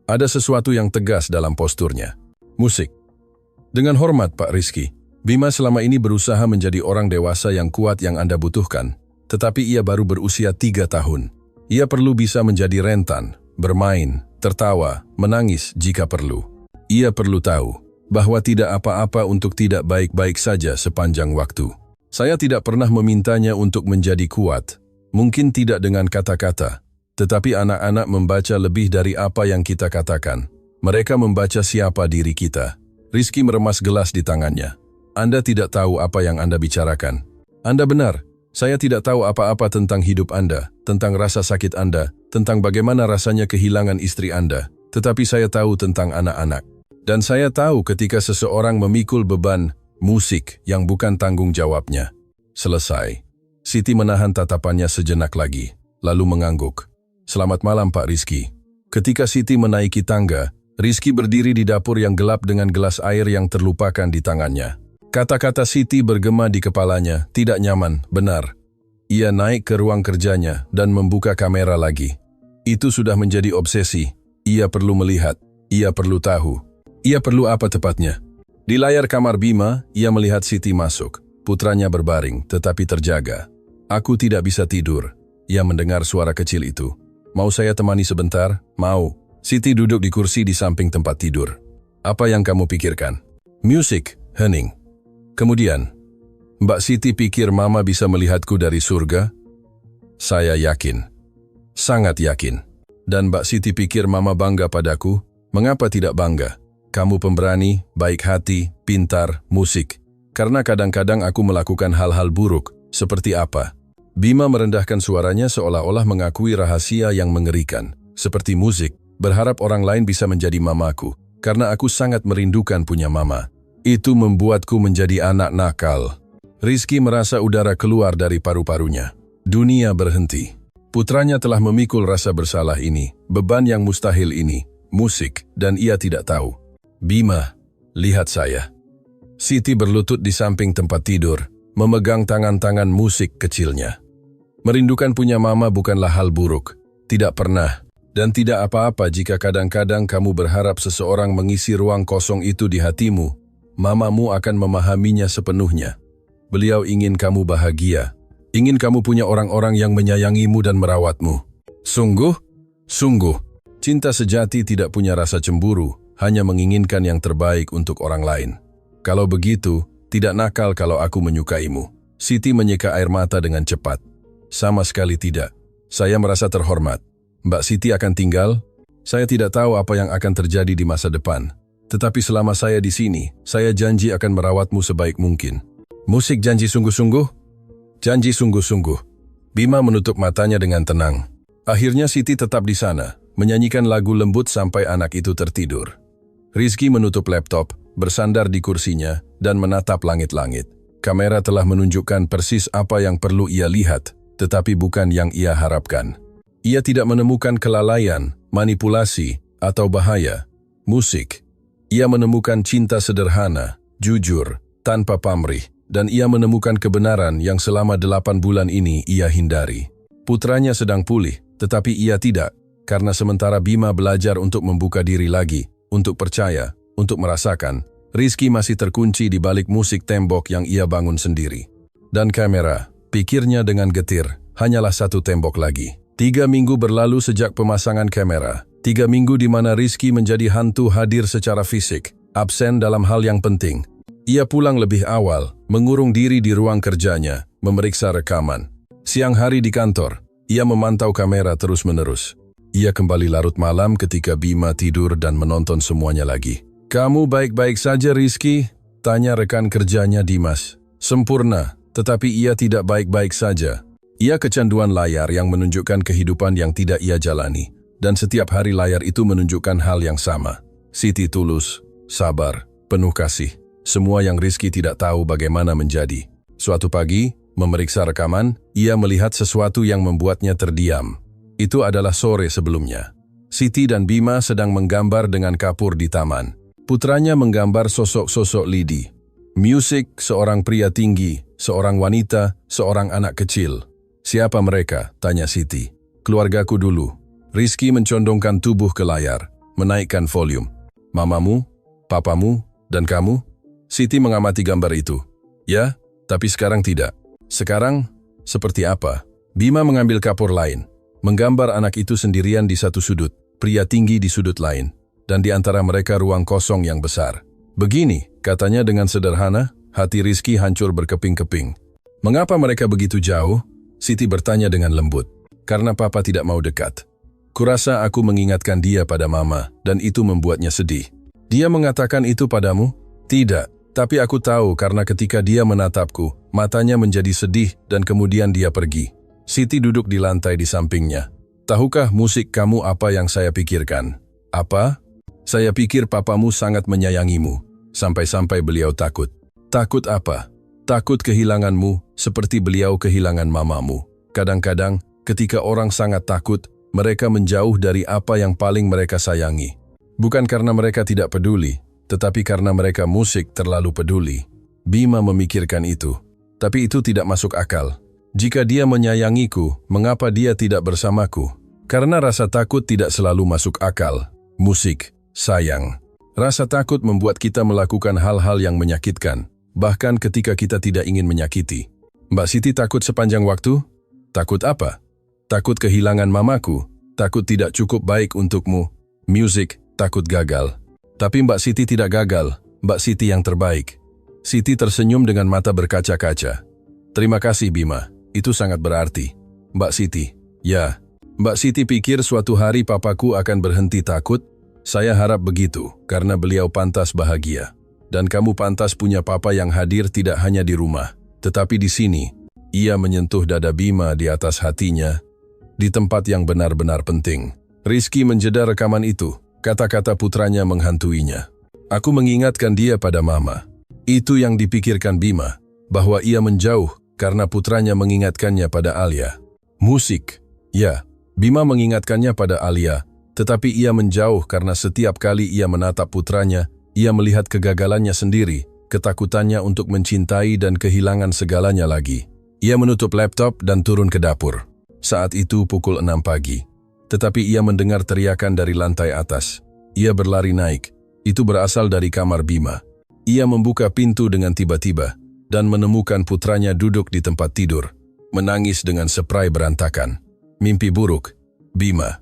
Ada sesuatu yang tegas dalam posturnya. "Musik." "Dengan hormat, Pak Rizky. Bima selama ini berusaha menjadi orang dewasa yang kuat yang Anda butuhkan. Tetapi ia baru berusia 3 tahun. Ia perlu bisa menjadi rentan, bermain, tertawa, menangis jika perlu. Ia perlu tahu bahwa tidak apa-apa untuk tidak baik-baik saja sepanjang waktu. Saya tidak pernah memintanya untuk menjadi kuat. Mungkin tidak dengan kata-kata. Tetapi anak-anak membaca lebih dari apa yang kita katakan. Mereka membaca siapa diri kita." Rizky meremas gelas di tangannya. "Anda tidak tahu apa yang Anda bicarakan." "Anda benar. Saya tidak tahu apa-apa tentang hidup Anda, tentang rasa sakit Anda, tentang bagaimana rasanya kehilangan istri Anda. Tetapi saya tahu tentang anak-anak. Dan saya tahu ketika seseorang memikul beban musik yang bukan tanggung jawabnya." Selesai. Siti menahan tatapannya sejenak lagi, lalu mengangguk. "Selamat malam, Pak Rizky." Ketika Siti menaiki tangga, Rizky berdiri di dapur yang gelap dengan gelas air yang terlupakan di tangannya. Kata-kata Siti bergema di kepalanya, tidak nyaman, benar. Ia naik ke ruang kerjanya dan membuka kamera lagi. Itu sudah menjadi obsesi. Ia perlu melihat, ia perlu tahu. Ia perlu apa tepatnya? Di layar kamar Bima, ia melihat Siti masuk. Putranya berbaring, tetapi terjaga. "Aku tidak bisa tidur." Ia mendengar suara kecil itu. "Mau saya temani sebentar?" "Mau." Siti duduk di kursi di samping tempat tidur. Apa yang kamu pikirkan? Musik, hening. Kemudian, Mbak Siti pikir Mama bisa melihatku dari surga? Saya yakin. Sangat yakin. Dan Mbak Siti pikir Mama bangga padaku? Mengapa tidak bangga? Kamu pemberani, baik hati, pintar, musik. Karena kadang-kadang aku melakukan hal-hal buruk. Seperti apa? Bima merendahkan suaranya seolah-olah mengakui rahasia yang mengerikan. Seperti musik, berharap orang lain bisa menjadi mamaku. Karena aku sangat merindukan punya mama. Itu membuatku menjadi anak nakal. Rizky merasa udara keluar dari paru-parunya. Dunia berhenti. Putranya telah memikul rasa bersalah ini, beban yang mustahil ini, musik, dan ia tidak tahu. Bima, lihat saya. Siti berlutut di samping tempat tidur, memegang tangan-tangan musik kecilnya. Merindukan punya mama bukanlah hal buruk. Tidak pernah. Dan tidak apa-apa jika kadang-kadang kamu berharap seseorang mengisi ruang kosong itu di hatimu. Mamamu akan memahaminya sepenuhnya. Beliau ingin kamu bahagia. Ingin kamu punya orang-orang yang menyayangimu dan merawatmu. Sungguh? Sungguh. Cinta sejati tidak punya rasa cemburu, hanya menginginkan yang terbaik untuk orang lain. Kalau begitu, tidak nakal kalau aku menyukaimu. Siti menyeka air mata dengan cepat. Sama sekali tidak. Saya merasa terhormat. Mbak Siti akan tinggal? Saya tidak tahu apa yang akan terjadi di masa depan. Tetapi selama saya di sini, saya janji akan merawatmu sebaik mungkin. Musik janji sungguh-sungguh? Janji sungguh-sungguh. Bima menutup matanya dengan tenang. Akhirnya Siti tetap di sana, menyanyikan lagu lembut sampai anak itu tertidur. Rizky menutup laptop, bersandar di kursinya, dan menatap langit-langit. Kamera telah menunjukkan persis apa yang perlu ia lihat, tetapi bukan yang ia harapkan. Ia tidak menemukan kelalaian, manipulasi, atau bahaya. Musik. Ia menemukan cinta sederhana, jujur, tanpa pamrih, dan ia menemukan kebenaran yang selama 8 bulan ini ia hindari. Putranya sedang pulih, tetapi ia tidak, karena sementara Bima belajar untuk membuka diri lagi, untuk percaya, untuk merasakan, Rizky masih terkunci di balik musik tembok yang ia bangun sendiri. Dan kamera, pikirnya dengan getir, hanyalah satu tembok lagi. 3 minggu berlalu sejak pemasangan kamera. 3 minggu di mana Rizky menjadi hantu hadir secara fisik, absen dalam hal yang penting. Ia pulang lebih awal, mengurung diri di ruang kerjanya, memeriksa rekaman. Siang hari di kantor, ia memantau kamera terus-menerus. Ia kembali larut malam ketika Bima tidur dan menonton semuanya lagi. Kamu baik-baik saja, Rizky? Tanya rekan kerjanya Dimas. Sempurna, tetapi ia tidak baik-baik saja. Ia kecanduan layar yang menunjukkan kehidupan yang tidak ia jalani. Dan setiap hari layar itu menunjukkan hal yang sama. Siti tulus, sabar, penuh kasih. Semua yang Rizky tidak tahu bagaimana menjadi. Suatu pagi, memeriksa rekaman, ia melihat sesuatu yang membuatnya terdiam. Itu adalah sore sebelumnya. Siti dan Bima sedang menggambar dengan kapur di taman. Putranya menggambar sosok-sosok Lidi. Musik, seorang pria tinggi, seorang wanita, seorang anak kecil. Siapa mereka? Tanya Siti. Keluargaku dulu. Rizky mencondongkan tubuh ke layar, menaikkan volume. Mamamu, papamu, dan kamu? Siti mengamati gambar itu. Ya, tapi sekarang tidak. Sekarang, seperti apa? Bima mengambil kapur lain, menggambar anak itu sendirian di satu sudut, pria tinggi di sudut lain, dan di antara mereka ruang kosong yang besar. Begini, katanya dengan sederhana, hati Rizky hancur berkeping-keping. Mengapa mereka begitu jauh? Siti bertanya dengan lembut. Karena papa tidak mau dekat. Kurasa aku mengingatkan dia pada mama, dan itu membuatnya sedih. Dia mengatakan itu padamu? Tidak, tapi aku tahu karena ketika dia menatapku, matanya menjadi sedih dan kemudian dia pergi. Siti duduk di lantai di sampingnya. Tahukah musik kamu apa yang saya pikirkan? Apa? Saya pikir papamu sangat menyayangimu, sampai-sampai beliau takut. Takut apa? Takut kehilanganmu, seperti beliau kehilangan mamamu. Kadang-kadang, ketika orang sangat takut, mereka menjauh dari apa yang paling mereka sayangi. Bukan karena mereka tidak peduli, tetapi karena mereka musik terlalu peduli. Bima memikirkan itu. Tapi itu tidak masuk akal. Jika dia menyayangiku, mengapa dia tidak bersamaku? Karena rasa takut tidak selalu masuk akal. Musik, sayang. Rasa takut membuat kita melakukan hal-hal yang menyakitkan. Bahkan ketika kita tidak ingin menyakiti. Mbak Siti takut sepanjang waktu? Takut apa? Takut kehilangan mamaku? Takut tidak cukup baik untukmu? Music, takut gagal. Tapi Mbak Siti tidak gagal, Mbak Siti yang terbaik. Siti tersenyum dengan mata berkaca-kaca. Terima kasih Bima, itu sangat berarti. Mbak Siti, ya. Mbak Siti pikir suatu hari papaku akan berhenti takut? Saya harap begitu, karena beliau pantas bahagia. Dan kamu pantas punya papa yang hadir tidak hanya di rumah, tetapi di sini. Ia menyentuh dada Bima di atas hatinya, di tempat yang benar-benar penting. Rizky menjeda rekaman itu, kata-kata putranya menghantuinya. Aku mengingatkan dia pada mama. Itu yang dipikirkan Bima, bahwa ia menjauh karena putranya mengingatkannya pada Alia. Musik, ya, Bima mengingatkannya pada Alia, tetapi ia menjauh karena setiap kali ia menatap putranya, ia melihat kegagalannya sendiri, ketakutannya untuk mencintai dan kehilangan segalanya lagi. Ia menutup laptop dan turun ke dapur. Saat itu pukul 6 pagi. Tetapi ia mendengar teriakan dari lantai atas. Ia berlari naik. Itu berasal dari kamar Bima. Ia membuka pintu dengan tiba-tiba dan menemukan putranya duduk di tempat tidur, menangis dengan spray berantakan. Mimpi buruk, Bima.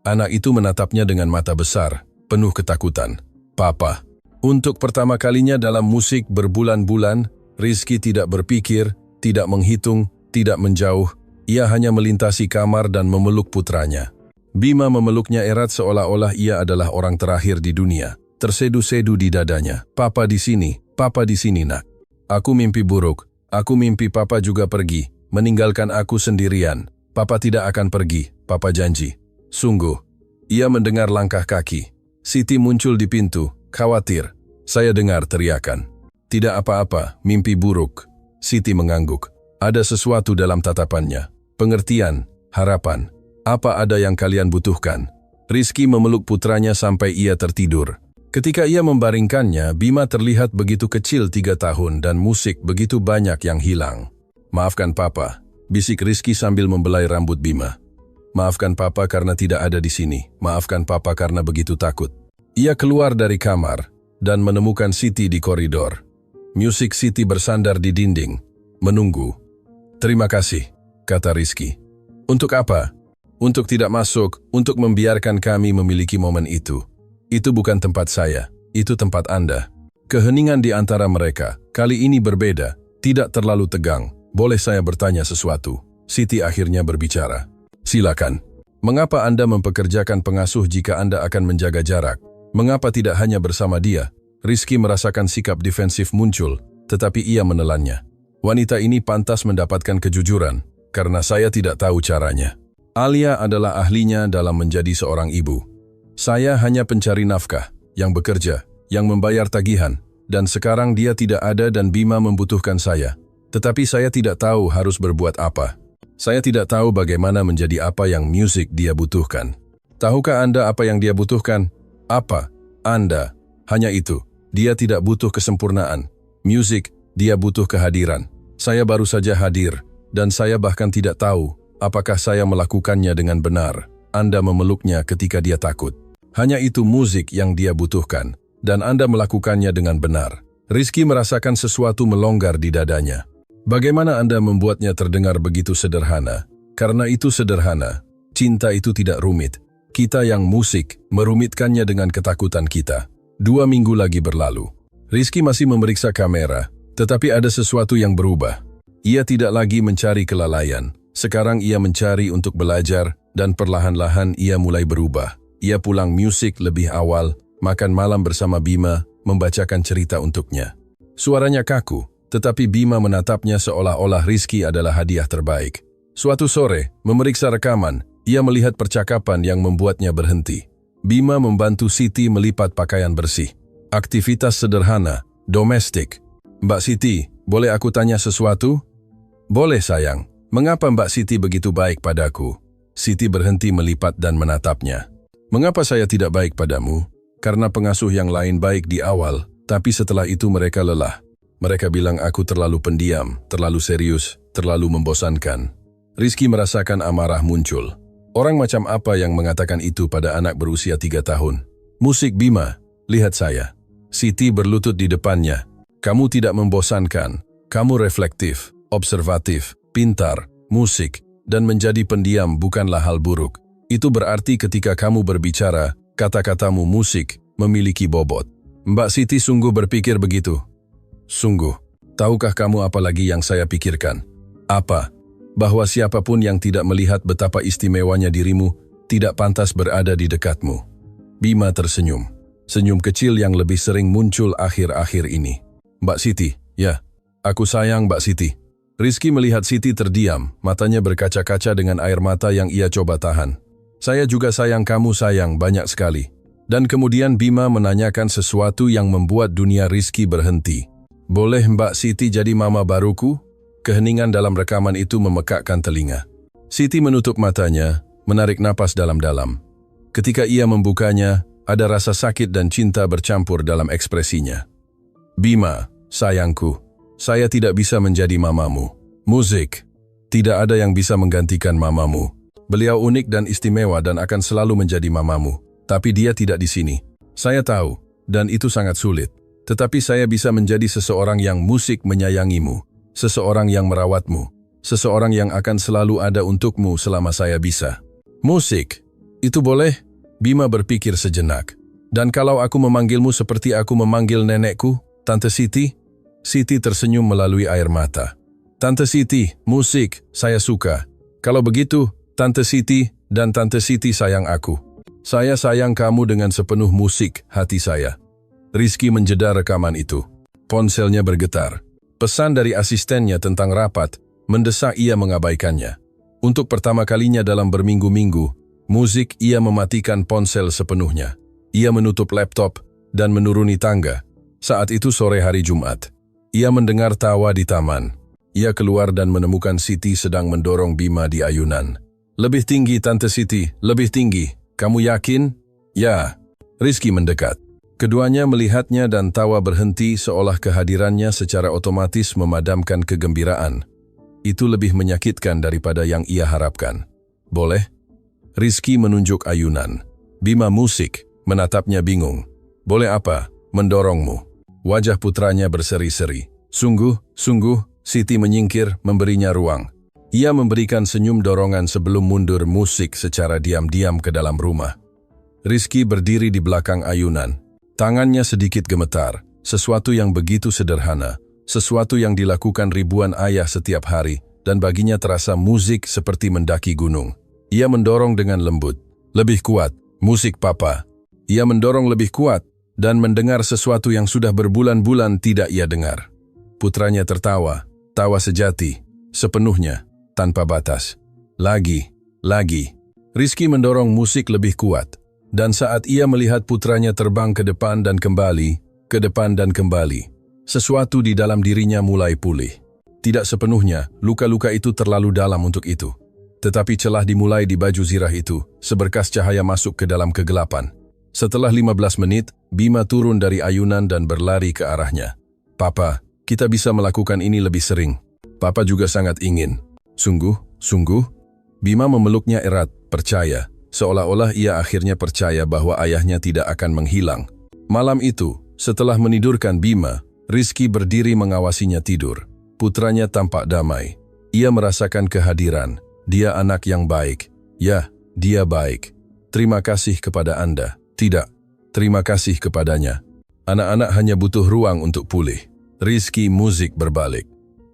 Anak itu menatapnya dengan mata besar, penuh ketakutan. Papa. Untuk pertama kalinya dalam musik berbulan-bulan, Rizky tidak berpikir, tidak menghitung, tidak menjauh. Ia hanya melintasi kamar dan memeluk putranya. Bima memeluknya erat seolah-olah ia adalah orang terakhir di dunia. Tersedu-sedu di dadanya. Papa di sini nak. Aku mimpi buruk. Aku mimpi papa juga pergi, meninggalkan aku sendirian. Papa tidak akan pergi, papa janji. Sungguh. Ia mendengar langkah kaki. Siti muncul di pintu, khawatir. Saya dengar teriakan. Tidak apa-apa, mimpi buruk. Siti mengangguk. Ada sesuatu dalam tatapannya. Pengertian, harapan. Apa ada yang kalian butuhkan? Rizky memeluk putranya sampai ia tertidur. Ketika ia membaringkannya, Bima terlihat begitu kecil 3 tahun dan musik begitu banyak yang hilang. Maafkan papa, bisik Rizky sambil membelai rambut Bima. Maafkan papa karena tidak ada di sini. Maafkan papa karena begitu takut. Ia keluar dari kamar dan menemukan Siti di koridor. Musik Siti bersandar di dinding, menunggu. Terima kasih, kata Rizky. Untuk apa? Untuk tidak masuk, untuk membiarkan kami memiliki momen itu. Itu bukan tempat saya, itu tempat Anda. Keheningan di antara mereka, kali ini berbeda, tidak terlalu tegang. Boleh saya bertanya sesuatu? Siti akhirnya berbicara. Silakan. Mengapa Anda mempekerjakan pengasuh jika Anda akan menjaga jarak? Mengapa tidak hanya bersama dia? Rizky merasakan sikap defensif muncul, tetapi ia menelannya. Wanita ini pantas mendapatkan kejujuran, karena saya tidak tahu caranya. Alia adalah ahlinya dalam menjadi seorang ibu. Saya hanya pencari nafkah, yang bekerja, yang membayar tagihan, dan sekarang dia tidak ada dan Bima membutuhkan saya. Tetapi saya tidak tahu harus berbuat apa. Saya tidak tahu bagaimana menjadi apa yang musik dia butuhkan. Tahukah Anda apa yang dia butuhkan? Apa? Anda. Hanya itu. Dia tidak butuh kesempurnaan. Musik, dia butuh kehadiran. Saya baru saja hadir, dan saya bahkan tidak tahu apakah saya melakukannya dengan benar. Anda memeluknya ketika dia takut. Hanya itu musik yang dia butuhkan, dan Anda melakukannya dengan benar. Rizky merasakan sesuatu melonggar di dadanya. Bagaimana Anda membuatnya terdengar begitu sederhana? Karena itu sederhana. Cinta itu tidak rumit. Kita yang musik merumitkannya dengan ketakutan kita. 2 minggu lagi berlalu. Rizky masih memeriksa kamera, tetapi ada sesuatu yang berubah. Ia tidak lagi mencari kelalaian. Sekarang ia mencari untuk belajar, dan perlahan-lahan ia mulai berubah. Ia pulang musik lebih awal, makan malam bersama Bima, membacakan cerita untuknya. Suaranya kaku, tetapi Bima menatapnya seolah-olah Rizky adalah hadiah terbaik. Suatu sore, memeriksa rekaman, ia melihat percakapan yang membuatnya berhenti. Bima membantu Siti melipat pakaian bersih. Aktivitas sederhana, domestik. Mbak Siti, boleh aku tanya sesuatu? Boleh sayang. Mengapa Mbak Siti begitu baik padaku? Siti berhenti melipat dan menatapnya. Mengapa saya tidak baik padamu? Karena pengasuh yang lain baik di awal, tapi setelah itu mereka lelah. Mereka bilang aku terlalu pendiam, terlalu serius, terlalu membosankan. Rizky merasakan amarah muncul. Orang macam apa yang mengatakan itu pada anak berusia 3 tahun? Musik Bima, lihat saya. Siti berlutut di depannya. Kamu tidak membosankan. Kamu reflektif, observatif, pintar, musik, dan menjadi pendiam bukanlah hal buruk. Itu berarti ketika kamu berbicara, Kata-katamu musik memiliki bobot. Mbak Siti sungguh berpikir begitu. Sungguh, tahukah kamu apa lagi yang saya pikirkan? Apa? Bahwa siapapun yang tidak melihat betapa istimewanya dirimu tidak pantas berada di dekatmu. Bima tersenyum. Senyum kecil yang lebih sering muncul akhir-akhir ini. Mbak Siti, ya, aku sayang Mbak Siti. Rizky melihat Siti terdiam, matanya berkaca-kaca dengan air mata yang ia coba tahan. Saya juga sayang kamu sayang, banyak sekali. Dan kemudian Bima menanyakan sesuatu yang membuat dunia Rizky berhenti. Boleh Mbak Siti jadi mama baruku? Keheningan dalam rekaman itu memekakkan telinga. Siti menutup matanya, menarik napas dalam-dalam. Ketika ia membukanya, ada rasa sakit dan cinta bercampur dalam ekspresinya. Bima, sayangku, saya tidak bisa menjadi mamamu. Musik, tidak ada yang bisa menggantikan mamamu. Beliau unik dan istimewa dan akan selalu menjadi mamamu. Tapi dia tidak di sini. Saya tahu, dan itu sangat sulit. Tetapi saya bisa menjadi seseorang yang musik menyayangimu. Seseorang yang merawatmu, seseorang yang akan selalu ada untukmu selama saya bisa. Musik, itu boleh? Bima berpikir sejenak. Dan kalau aku memanggilmu seperti aku memanggil nenekku, Tante Siti? Siti tersenyum melalui air mata. Tante Siti, musik, saya suka. Kalau begitu, Tante Siti dan Tante Siti sayang aku. Saya sayang kamu dengan sepenuh musik hati saya. Rizky menjeda rekaman itu. Ponselnya bergetar. Pesan dari asistennya tentang rapat mendesak ia mengabaikannya. Untuk pertama kalinya dalam berminggu-minggu, musik ia mematikan ponsel sepenuhnya. Ia menutup laptop dan menuruni tangga. Saat itu sore hari Jumat. Ia mendengar tawa di taman. Ia keluar dan menemukan Siti sedang mendorong Bima di ayunan. Lebih tinggi Tante Siti, lebih tinggi. Kamu yakin? Ya. Rizky mendekat. Keduanya melihatnya dan tawa berhenti seolah kehadirannya secara otomatis memadamkan kegembiraan. Itu lebih menyakitkan daripada yang ia harapkan. Boleh? Rizky menunjuk ayunan. Bima musik, menatapnya bingung. Boleh apa? Mendorongmu. Wajah putranya berseri-seri. Sungguh, Siti menyingkir, memberinya ruang. Ia memberikan senyum dorongan sebelum mundur musik secara diam-diam ke dalam rumah. Rizky berdiri di belakang ayunan. Tangannya sedikit gemetar, sesuatu yang begitu sederhana, sesuatu yang dilakukan ribuan ayah setiap hari, dan baginya terasa musik seperti mendaki gunung. Ia mendorong dengan lembut. Lebih kuat, musik papa. Ia mendorong lebih kuat, dan mendengar sesuatu yang sudah berbulan-bulan tidak ia dengar. Putranya tertawa, tawa sejati, sepenuhnya, tanpa batas. Lagi. Rizky mendorong musik lebih kuat. Dan saat ia melihat putranya terbang ke depan dan kembali, sesuatu di dalam dirinya mulai pulih. Tidak sepenuhnya, luka-luka itu terlalu dalam untuk itu. Tetapi celah dimulai di baju zirah itu, seberkas cahaya masuk ke dalam kegelapan. Setelah 15 menit, Bima turun dari ayunan dan berlari ke arahnya. Papa, kita bisa melakukan ini lebih sering. Papa juga sangat ingin. Sungguh? Bima memeluknya erat, percaya. Seolah-olah ia akhirnya percaya bahwa ayahnya tidak akan menghilang. Malam itu, setelah menidurkan Bima, Rizky berdiri mengawasinya tidur. Putranya tampak damai. Ia merasakan kehadiran. Dia anak yang baik. Ya, dia baik. Terima kasih kepada Anda. Tidak, terima kasih kepadanya. Anak-anak hanya butuh ruang untuk pulih. Rizky musik berbalik.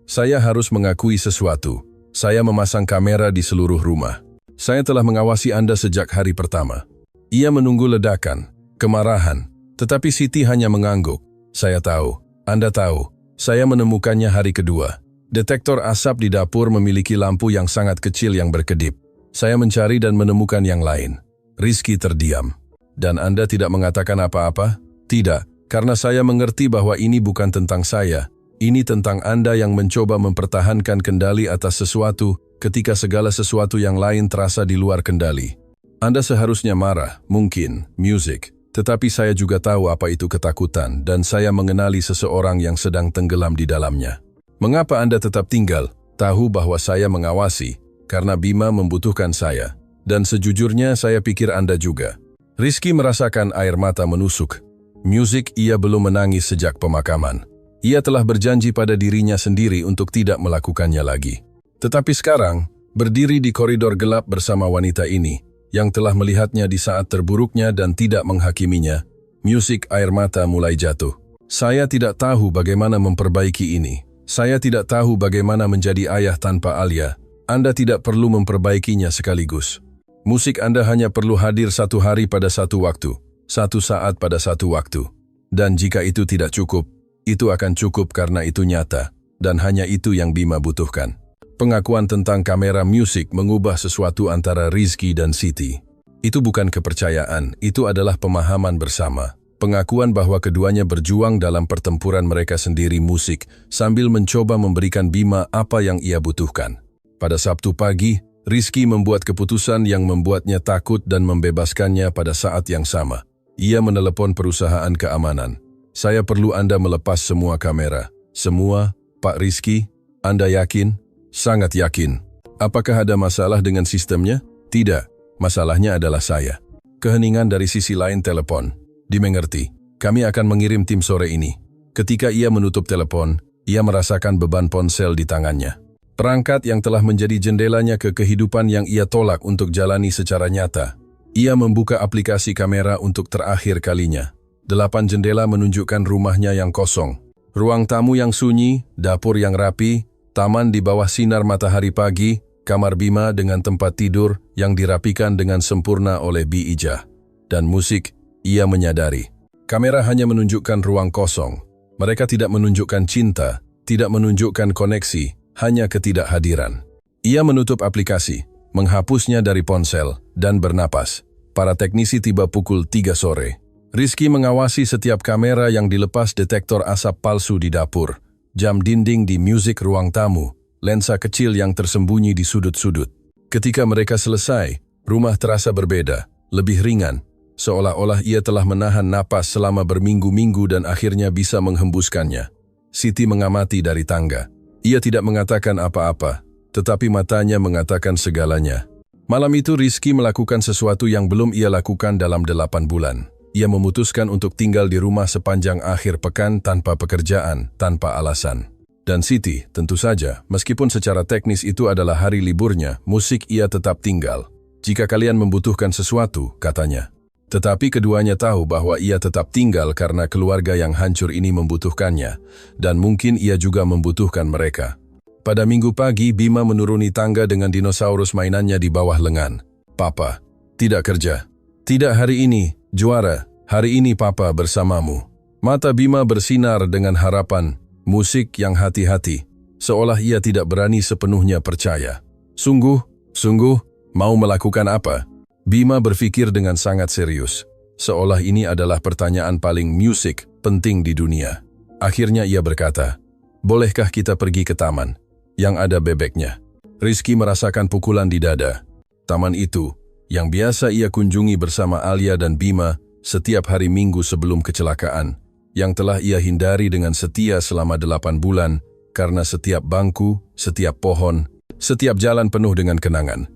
Saya harus mengakui sesuatu. Saya memasang kamera di seluruh rumah. Saya telah mengawasi Anda sejak hari pertama. Ia menunggu ledakan, kemarahan, tetapi Siti hanya mengangguk. Saya tahu, Anda tahu, saya menemukannya hari kedua. Detektor asap di dapur memiliki lampu yang sangat kecil yang berkedip. Saya mencari dan menemukan yang lain. Rizky terdiam. Dan Anda tidak mengatakan apa-apa? Tidak, karena saya mengerti bahwa ini bukan tentang saya. Ini tentang Anda yang mencoba mempertahankan kendali atas sesuatu ketika segala sesuatu yang lain terasa di luar kendali. Anda seharusnya marah, mungkin, musik. Tetapi saya juga tahu apa itu ketakutan dan saya mengenali seseorang yang sedang tenggelam di dalamnya. Mengapa Anda tetap tinggal? Tahu bahwa saya mengawasi, karena Bima membutuhkan saya. Dan sejujurnya saya pikir Anda juga. Rizky merasakan air mata menusuk. Musik ia belum menangis sejak pemakaman. Ia telah berjanji pada dirinya sendiri untuk tidak melakukannya lagi. Tetapi sekarang, berdiri di koridor gelap bersama wanita ini, yang telah melihatnya di saat terburuknya dan tidak menghakiminya. Musik air mata mulai jatuh. Saya tidak tahu bagaimana memperbaiki ini. Saya tidak tahu bagaimana menjadi ayah tanpa Alia. Anda tidak perlu memperbaikinya sekaligus. Musik Anda hanya perlu hadir satu hari pada satu waktu, satu saat pada satu waktu. Dan jika itu tidak cukup, itu akan cukup karena itu nyata, dan hanya itu yang Bima butuhkan. Pengakuan tentang kamera musik mengubah sesuatu antara Rizky dan Siti. Itu bukan kepercayaan, itu adalah pemahaman bersama. Pengakuan bahwa keduanya berjuang dalam pertempuran mereka sendiri musik, sambil mencoba memberikan Bima apa yang ia butuhkan. Pada Sabtu pagi, Rizky membuat keputusan yang membuatnya takut dan membebaskannya pada saat yang sama. Ia menelepon perusahaan keamanan. Saya perlu Anda melepas semua kamera. Semua, Pak Rizky? Anda yakin? Sangat yakin. Apakah ada masalah dengan sistemnya? Tidak. Masalahnya adalah saya. Keheningan dari sisi lain telepon. Dimengerti. Kami akan mengirim tim sore ini. Ketika ia menutup telepon, ia merasakan beban ponsel di tangannya. Perangkat yang telah menjadi jendelanya ke kehidupan yang ia tolak untuk jalani secara nyata. Ia membuka aplikasi kamera untuk terakhir kalinya. 8 jendela menunjukkan rumahnya yang kosong. Ruang tamu yang sunyi, dapur yang rapi, taman di bawah sinar matahari pagi, kamar Bima dengan tempat tidur yang dirapikan dengan sempurna oleh Bi Ijah. Dan musik, ia menyadari. Kamera hanya menunjukkan ruang kosong. Mereka tidak menunjukkan cinta, tidak menunjukkan koneksi, hanya ketidakhadiran. Ia menutup aplikasi, menghapusnya dari ponsel, dan bernapas. Para teknisi tiba pukul 3 sore. Rizky mengawasi setiap kamera yang dilepas detektor asap palsu di dapur. Jam dinding di musik ruang tamu, lensa kecil yang tersembunyi di sudut-sudut. Ketika mereka selesai, rumah terasa berbeda, lebih ringan, seolah-olah ia telah menahan napas selama berminggu-minggu dan akhirnya bisa menghembuskannya. Siti mengamati dari tangga. Ia tidak mengatakan apa-apa, tetapi matanya mengatakan segalanya. Malam itu Rizky melakukan sesuatu yang belum ia lakukan dalam 8 bulan. Ia memutuskan untuk tinggal di rumah sepanjang akhir pekan tanpa pekerjaan, tanpa alasan. Dan Siti, tentu saja, meskipun secara teknis itu adalah hari liburnya, musik ia tetap tinggal. Jika kalian membutuhkan sesuatu, katanya. Tetapi keduanya tahu bahwa ia tetap tinggal karena keluarga yang hancur ini membutuhkannya, dan mungkin ia juga membutuhkan mereka. Pada Minggu pagi, Bima menuruni tangga dengan dinosaurus mainannya di bawah lengan. Papa, tidak kerja. Tidak hari ini, juara. Hari ini Papa bersamamu. Mata Bima bersinar dengan harapan, musik yang hati-hati, seolah ia tidak berani sepenuhnya percaya. Sungguh, mau melakukan apa? Bima berpikir dengan sangat serius, seolah ini adalah pertanyaan paling musik penting di dunia. Akhirnya ia berkata, bolehkah kita pergi ke taman yang ada bebeknya? Rizky merasakan pukulan di dada. Taman itu, yang biasa ia kunjungi bersama Alia dan Bima setiap hari Minggu sebelum kecelakaan, yang telah ia hindari dengan setia selama 8 bulan karena setiap bangku, setiap pohon, setiap jalan penuh dengan kenangan.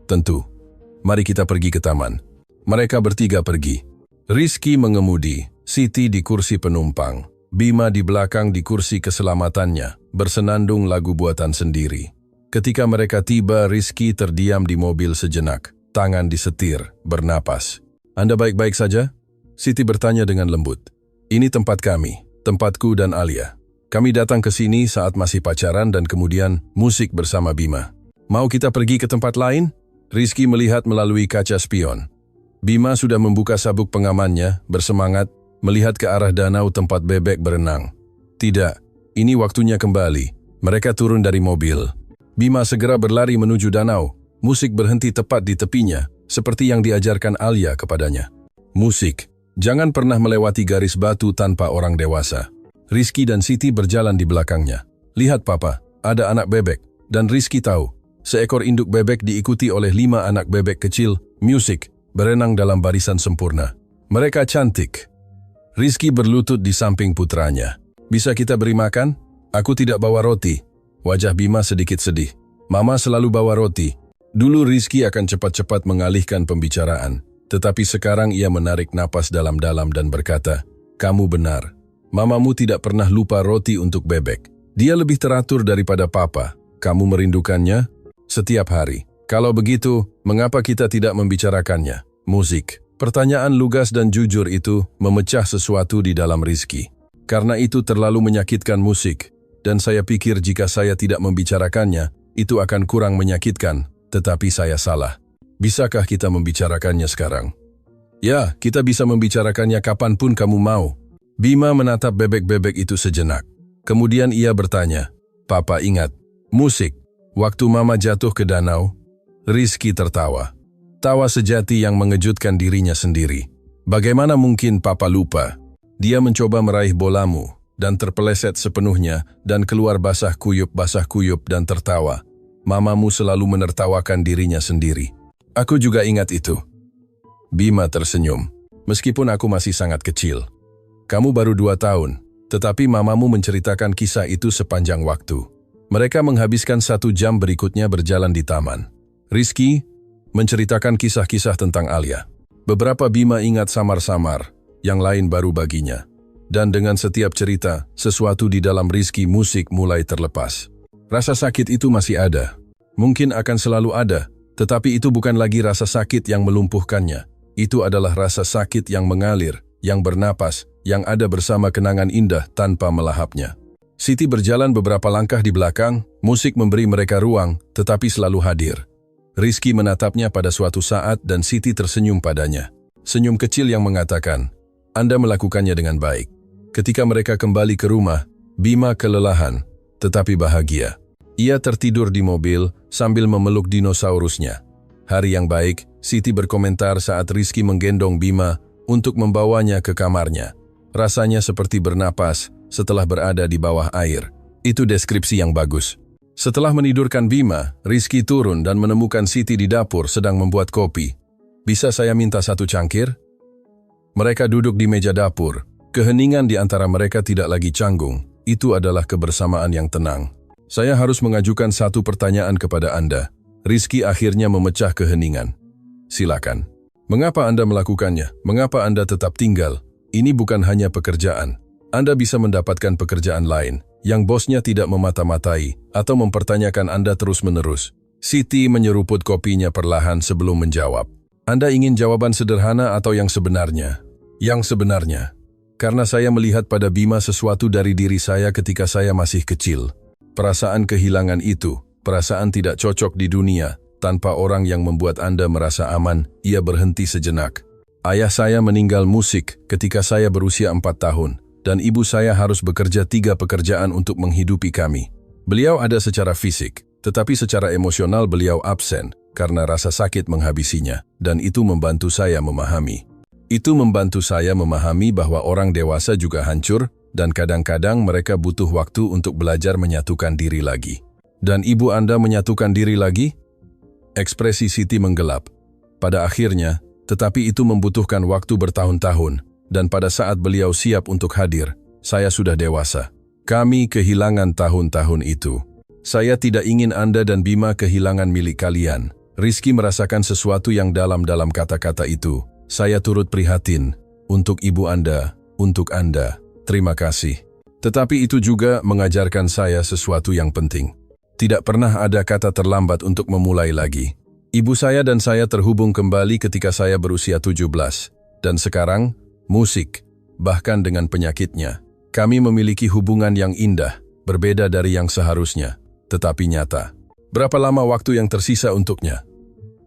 Tentu, mari kita pergi ke taman. Mereka bertiga pergi. Rizky mengemudi, Siti di kursi penumpang, Bima di belakang di kursi keselamatannya, bersenandung lagu buatan sendiri. Ketika mereka tiba, Rizky terdiam di mobil sejenak. Tangan disetir, bernapas. Anda baik-baik saja? Siti bertanya dengan lembut. Ini tempat kami, tempatku dan Alia. Kami datang ke sini saat masih pacaran dan kemudian musik bersama Bima. Mau kita pergi ke tempat lain? Rizky melihat melalui kaca spion. Bima sudah membuka sabuk pengamannya, bersemangat, melihat ke arah danau tempat bebek berenang. Tidak, ini waktunya kembali. Mereka turun dari mobil. Bima segera berlari menuju danau. Musik berhenti tepat di tepinya, seperti yang diajarkan Alia kepadanya. Musik, jangan pernah melewati garis batu tanpa orang dewasa. Rizky dan Siti berjalan di belakangnya. Lihat Papa, ada anak bebek, dan Rizky tahu. Seekor induk bebek diikuti oleh 5 anak bebek kecil, musik, berenang dalam barisan sempurna. Mereka cantik. Rizky berlutut di samping putranya. Bisa kita beri makan? Aku tidak bawa roti. Wajah Bima sedikit sedih. Mama selalu bawa roti. Dulu Rizky akan cepat-cepat mengalihkan pembicaraan, tetapi sekarang ia menarik napas dalam-dalam dan berkata, kamu benar. Mamamu tidak pernah lupa roti untuk bebek. Dia lebih teratur daripada Papa. Kamu merindukannya? Setiap hari. Kalau begitu, mengapa kita tidak membicarakannya? Musik. Pertanyaan lugas dan jujur itu memecah sesuatu di dalam Rizky. Karena itu terlalu menyakitkan musik, dan saya pikir jika saya tidak membicarakannya, itu akan kurang menyakitkan, tetapi saya salah. Bisakah kita membicarakannya sekarang? Ya, kita bisa membicarakannya kapanpun kamu mau. Bima menatap bebek-bebek itu sejenak. Kemudian ia bertanya, Papa ingat, musik, waktu Mama jatuh ke danau? Rizky tertawa. Tawa sejati yang mengejutkan dirinya sendiri. Bagaimana mungkin Papa lupa? Dia mencoba meraih bolamu, dan terpeleset sepenuhnya, dan keluar basah kuyup dan tertawa. Mamamu selalu menertawakan dirinya sendiri. Aku juga ingat itu. Bima tersenyum. Meskipun aku masih sangat kecil. Kamu baru 2 tahun, tetapi mamamu menceritakan kisah itu sepanjang waktu. Mereka menghabiskan 1 jam berikutnya berjalan di taman. Rizky menceritakan kisah-kisah tentang Alia. Beberapa Bima ingat samar-samar, yang lain baru baginya. Dan dengan setiap cerita, sesuatu di dalam Rizky musik mulai terlepas. Rasa sakit itu masih ada. Mungkin akan selalu ada, tetapi itu bukan lagi rasa sakit yang melumpuhkannya. Itu adalah rasa sakit yang mengalir, yang bernapas, yang ada bersama kenangan indah tanpa melahapnya. Siti berjalan beberapa langkah di belakang, musik memberi mereka ruang, tetapi selalu hadir. Rizky menatapnya pada suatu saat dan Siti tersenyum padanya. Senyum kecil yang mengatakan, Anda melakukannya dengan baik. Ketika mereka kembali ke rumah, Bima kelelahan, tetapi bahagia. Ia tertidur di mobil sambil memeluk dinosaurusnya. Hari yang baik, Siti berkomentar saat Rizky menggendong Bima untuk membawanya ke kamarnya. Rasanya seperti bernapas setelah berada di bawah air. Itu deskripsi yang bagus. Setelah menidurkan Bima, Rizky turun dan menemukan Siti di dapur sedang membuat kopi. Bisa saya minta 1 cangkir? Mereka duduk di meja dapur. Keheningan di antara mereka tidak lagi canggung. Itu adalah kebersamaan yang tenang. Saya harus mengajukan 1 pertanyaan kepada Anda. Rizky akhirnya memecah keheningan. Silakan. Mengapa Anda melakukannya? Mengapa Anda tetap tinggal? Ini bukan hanya pekerjaan. Anda bisa mendapatkan pekerjaan lain, yang bosnya tidak memata-matai, atau mempertanyakan Anda terus-menerus. Siti menyeruput kopinya perlahan sebelum menjawab. Anda ingin jawaban sederhana atau yang sebenarnya? Yang sebenarnya. Karena saya melihat pada Bima sesuatu dari diri saya ketika saya masih kecil. Perasaan kehilangan itu, perasaan tidak cocok di dunia, tanpa orang yang membuat Anda merasa aman, ia berhenti sejenak. Ayah saya meninggal musik ketika saya berusia 4 tahun. Dan ibu saya harus bekerja 3 pekerjaan untuk menghidupi kami. Beliau ada secara fisik, tetapi secara emosional beliau absen karena rasa sakit menghabisinya, dan itu membantu saya memahami. Itu membantu saya memahami bahwa orang dewasa juga hancur, dan kadang-kadang mereka butuh waktu untuk belajar menyatukan diri lagi. Dan ibu Anda menyatukan diri lagi? Ekspresi Siti menggelap. Pada akhirnya, tetapi itu membutuhkan waktu bertahun-tahun. Dan pada saat beliau siap untuk hadir, saya sudah dewasa. Kami kehilangan tahun-tahun itu. Saya tidak ingin Anda dan Bima kehilangan milik kalian. Rizky merasakan sesuatu yang dalam kata-kata itu. Saya turut prihatin. Untuk ibu Anda, untuk Anda. Terima kasih. Tetapi itu juga mengajarkan saya sesuatu yang penting. Tidak pernah ada kata terlambat untuk memulai lagi. Ibu saya dan saya terhubung kembali ketika saya berusia 17. Dan sekarang, musik, bahkan dengan penyakitnya, kami memiliki hubungan yang indah, berbeda dari yang seharusnya, tetapi nyata. Berapa lama waktu yang tersisa untuknya?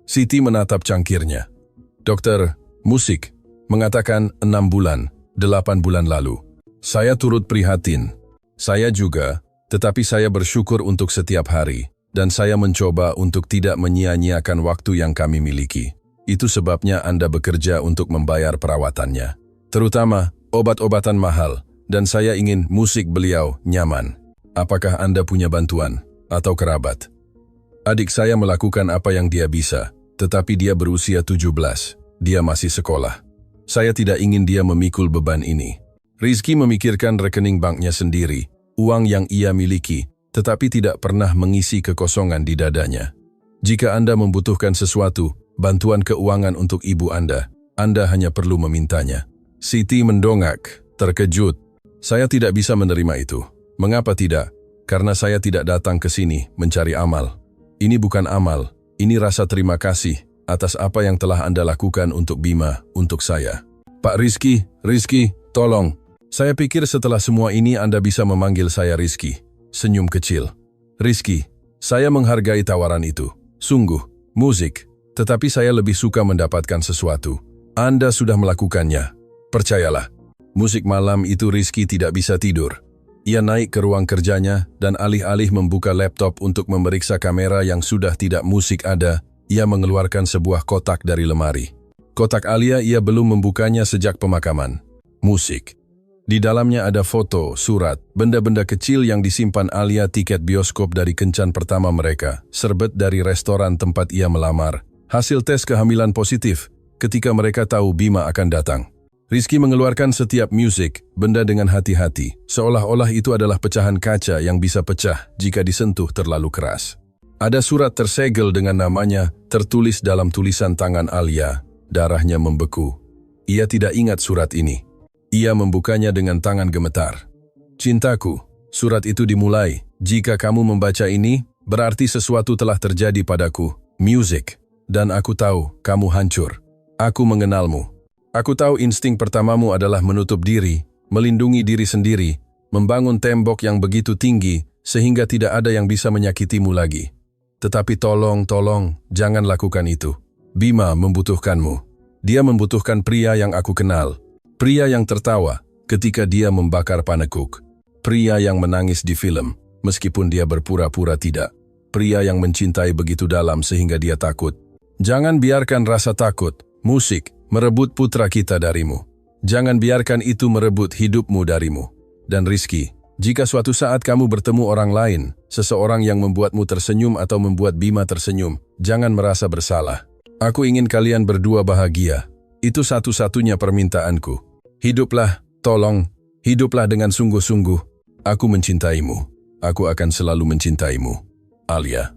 Siti menatap cangkirnya. Dokter, musik, mengatakan 6 bulan, 8 bulan lalu. Saya turut prihatin. Saya juga, tetapi saya bersyukur untuk setiap hari, dan saya mencoba untuk tidak menyia-nyiakan waktu yang kami miliki. Itu sebabnya Anda bekerja untuk membayar perawatannya. Terutama obat-obatan mahal, dan saya ingin musik beliau nyaman. Apakah Anda punya bantuan atau kerabat? Adik saya melakukan apa yang dia bisa, tetapi dia berusia 17. Dia masih sekolah. Saya tidak ingin dia memikul beban ini. Rizky memikirkan rekening banknya sendiri, uang yang ia miliki, tetapi tidak pernah mengisi kekosongan di dadanya. Jika Anda membutuhkan sesuatu, bantuan keuangan untuk ibu Anda hanya perlu memintanya. Siti mendongak, terkejut. Saya tidak bisa menerima itu. Mengapa tidak? Karena saya tidak datang ke sini mencari amal. Ini bukan amal, Ini rasa terima kasih atas apa yang telah Anda lakukan untuk Bima, untuk saya. Pak Rizky, tolong. Saya pikir setelah semua ini Anda bisa memanggil saya Rizky. Senyum kecil. Rizky, saya menghargai tawaran itu. Sungguh, musik. Tetapi saya lebih suka mendapatkan sesuatu. Anda sudah melakukannya. Percayalah. Musik malam itu Rizky tidak bisa tidur. Ia naik ke ruang kerjanya dan alih-alih membuka laptop untuk memeriksa kamera yang sudah tidak musik ada, ia mengeluarkan sebuah kotak dari lemari. Kotak Alia ia belum membukanya sejak pemakaman. Musik. Di dalamnya ada foto, surat, benda-benda kecil yang disimpan Alia, tiket bioskop dari kencan pertama mereka, serbet dari restoran tempat ia melamar, hasil tes kehamilan positif ketika mereka tahu Bima akan datang. Rizky mengeluarkan setiap musik, benda dengan hati-hati, seolah-olah itu adalah pecahan kaca yang bisa pecah jika disentuh terlalu keras. Ada surat tersegel dengan namanya, tertulis dalam tulisan tangan Alia. Darahnya membeku. Ia tidak ingat surat ini. Ia membukanya dengan tangan gemetar. Cintaku, surat itu dimulai. Jika kamu membaca ini, berarti sesuatu telah terjadi padaku. Music. Dan aku tahu, kamu hancur. Aku mengenalmu. Aku tahu insting pertamamu adalah menutup diri, melindungi diri sendiri, membangun tembok yang begitu tinggi sehingga tidak ada yang bisa menyakitimu lagi. Tetapi tolong, jangan lakukan itu. Bima membutuhkanmu. Dia membutuhkan pria yang aku kenal. Pria yang tertawa ketika dia membakar panekuk. Pria yang menangis di film, meskipun dia berpura-pura tidak. Pria yang mencintai begitu dalam sehingga dia takut. Jangan biarkan rasa takut, musik, merebut putra kita darimu. Jangan biarkan itu merebut hidupmu darimu. Dan Rizky, jika suatu saat kamu bertemu orang lain, seseorang yang membuatmu tersenyum atau membuat Bima tersenyum, jangan merasa bersalah. Aku ingin kalian berdua bahagia. Itu satu-satunya permintaanku. Hiduplah, tolong, hiduplah dengan sungguh-sungguh. Aku mencintaimu. Aku akan selalu mencintaimu. Alia.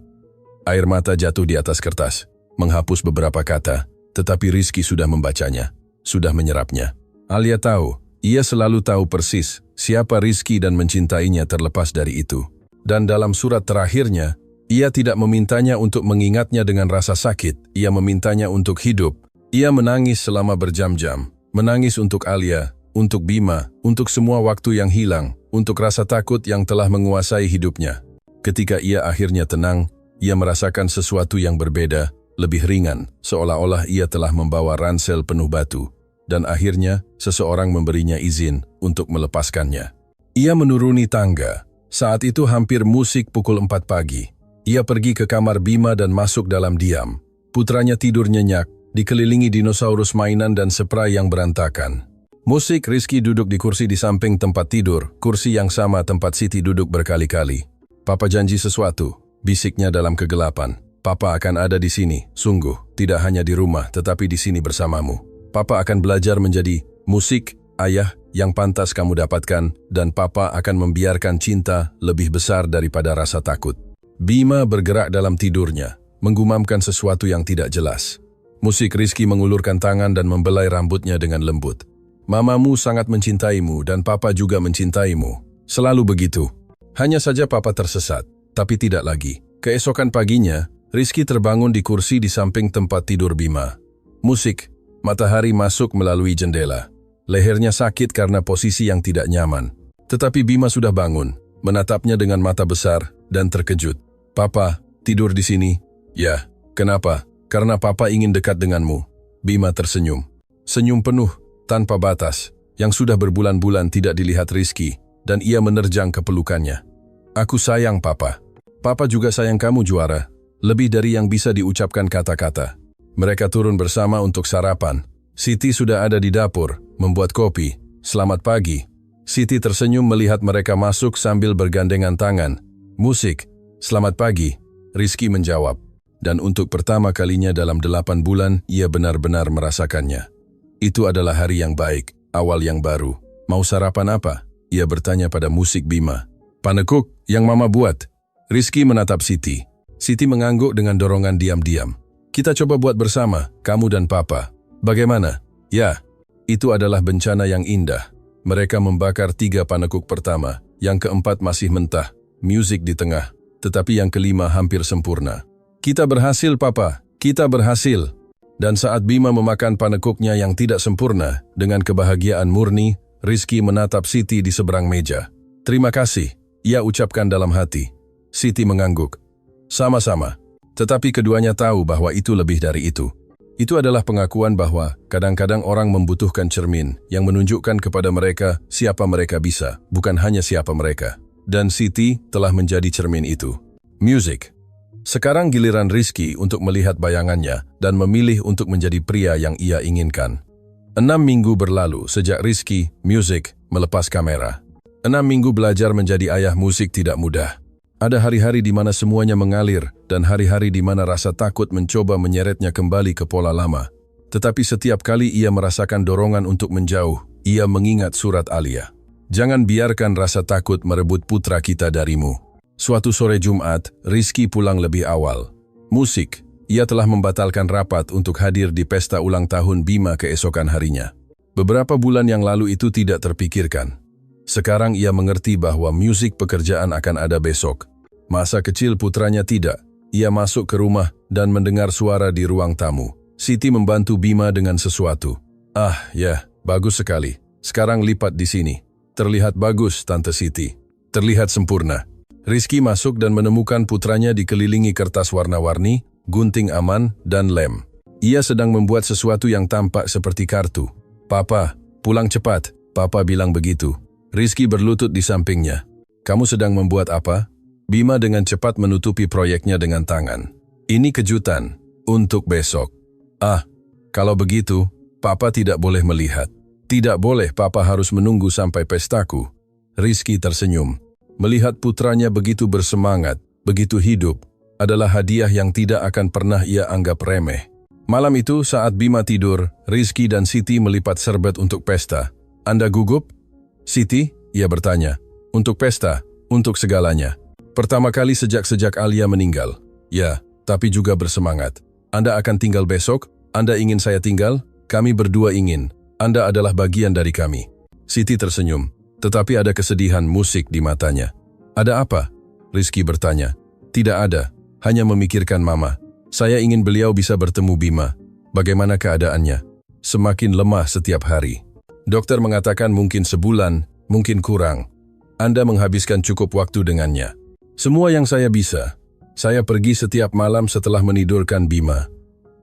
Air mata jatuh di atas kertas, menghapus beberapa kata. Tetapi Rizky sudah membacanya, sudah menyerapnya. Alia tahu, ia selalu tahu persis siapa Rizky dan mencintainya terlepas dari itu. Dan dalam surat terakhirnya, ia tidak memintanya untuk mengingatnya dengan rasa sakit, ia memintanya untuk hidup. Ia menangis selama berjam-jam, menangis untuk Alia, untuk Bima, untuk semua waktu yang hilang, untuk rasa takut yang telah menguasai hidupnya. Ketika ia akhirnya tenang, ia merasakan sesuatu yang berbeda, lebih ringan, seolah-olah ia telah membawa ransel penuh batu, dan akhirnya seseorang memberinya izin untuk melepaskannya. Ia menuruni tangga. Saat itu hampir musik pukul 4 pagi. Ia pergi ke kamar Bima dan masuk dalam diam. Putranya tidur nyenyak, dikelilingi dinosaurus mainan dan spray yang berantakan. Musik. Rizky duduk di kursi di samping tempat tidur, kursi yang sama tempat Siti duduk berkali-kali. Papa janji sesuatu, bisiknya dalam kegelapan. Papa akan ada di sini, sungguh, tidak hanya di rumah tetapi di sini bersamamu. Papa akan belajar menjadi musik, ayah, yang pantas kamu dapatkan, dan Papa akan membiarkan cinta lebih besar daripada rasa takut. Bima bergerak dalam tidurnya, menggumamkan sesuatu yang tidak jelas. Musik. Rizky mengulurkan tangan dan membelai rambutnya dengan lembut. Mamamu sangat mencintaimu dan Papa juga mencintaimu. Selalu begitu. Hanya saja Papa tersesat, tapi tidak lagi. Keesokan paginya, Rizky terbangun di kursi di samping tempat tidur Bima. Musik. Matahari masuk melalui jendela. Lehernya sakit karena posisi yang tidak nyaman. Tetapi Bima sudah bangun, menatapnya dengan mata besar, dan terkejut. Papa, tidur di sini? Ya. Kenapa? Karena Papa ingin dekat denganmu. Bima tersenyum. Senyum penuh, tanpa batas, yang sudah berbulan-bulan tidak dilihat Rizky, dan ia menerjang ke pelukannya. Aku sayang Papa. Papa juga sayang kamu, juara. Lebih dari yang bisa diucapkan kata-kata. Mereka turun bersama untuk sarapan. Siti sudah ada di dapur, membuat kopi. Selamat pagi. Siti tersenyum melihat mereka masuk sambil bergandengan tangan. Musik. Selamat pagi. Rizky menjawab. Dan untuk pertama kalinya dalam 8 bulan, ia benar-benar merasakannya. Itu adalah hari yang baik, awal yang baru. Mau sarapan apa? Ia bertanya pada musik Bima. Panekuk, yang Mama buat. Rizky menatap Siti. Siti mengangguk dengan dorongan diam-diam. Kita coba buat bersama, kamu dan Papa. Bagaimana? Ya, itu adalah bencana yang indah. Mereka membakar 3 panekuk pertama, yang keempat masih mentah, musik di tengah, tetapi yang kelima hampir sempurna. Kita berhasil, Papa. Kita berhasil. Dan saat Bima memakan panekuknya yang tidak sempurna, dengan kebahagiaan murni, Rizky menatap Siti di seberang meja. Terima kasih, ia ucapkan dalam hati. Siti mengangguk. Sama-sama. Tetapi keduanya tahu bahwa itu lebih dari itu. Itu adalah pengakuan bahwa kadang-kadang orang membutuhkan cermin yang menunjukkan kepada mereka siapa mereka bisa, bukan hanya siapa mereka. Dan Siti telah menjadi cermin itu. Music. Sekarang giliran Rizky untuk melihat bayangannya dan memilih untuk menjadi pria yang ia inginkan. 6 minggu berlalu sejak Rizky, Music, melepas kamera. 6 minggu belajar menjadi ayah musik tidak mudah. Ada hari-hari di mana semuanya mengalir dan hari-hari di mana rasa takut mencoba menyeretnya kembali ke pola lama. Tetapi setiap kali ia merasakan dorongan untuk menjauh, ia mengingat surat Alia. Jangan biarkan rasa takut merebut putra kita darimu. Suatu sore Jumat, Rizky pulang lebih awal. Musik, ia telah membatalkan rapat untuk hadir di pesta ulang tahun Bima keesokan harinya. Beberapa bulan yang lalu itu tidak terpikirkan. Sekarang ia mengerti bahwa musik pekerjaan akan ada besok. Masa kecil putranya tidak. Ia masuk ke rumah dan mendengar suara di ruang tamu. Siti membantu Bima dengan sesuatu. Ah, ya, bagus sekali. Sekarang lipat di sini. Terlihat bagus, Tante Siti. Terlihat sempurna. Rizky masuk dan menemukan putranya dikelilingi kertas warna-warni, gunting aman, dan lem. Ia sedang membuat sesuatu yang tampak seperti kartu. Papa, pulang cepat, Papa bilang begitu. Rizky berlutut di sampingnya. Kamu sedang membuat apa? Bima dengan cepat menutupi proyeknya dengan tangan. Ini kejutan, untuk besok. Ah, kalau begitu, Papa tidak boleh melihat. Tidak boleh, Papa harus menunggu sampai pestaku. Rizky tersenyum. Melihat putranya begitu bersemangat, begitu hidup, adalah hadiah yang tidak akan pernah ia anggap remeh. Malam itu saat Bima tidur, Rizky dan Siti melipat serbet untuk pesta. Anda gugup? Siti, ia bertanya. Untuk pesta, untuk segalanya. Pertama kali sejak Alia meninggal. Ya, tapi juga bersemangat. Anda akan tinggal besok? Anda ingin saya tinggal? Kami berdua ingin. Anda adalah bagian dari kami. Siti tersenyum. Tetapi ada kesedihan musik di matanya. Ada apa? Rizky bertanya. Tidak ada, hanya memikirkan Mama. Saya ingin beliau bisa bertemu Bima. Bagaimana keadaannya? Semakin lemah setiap hari. Dokter mengatakan mungkin sebulan, mungkin kurang. Anda menghabiskan cukup waktu dengannya. Semua yang saya bisa. Saya pergi setiap malam setelah menidurkan Bima.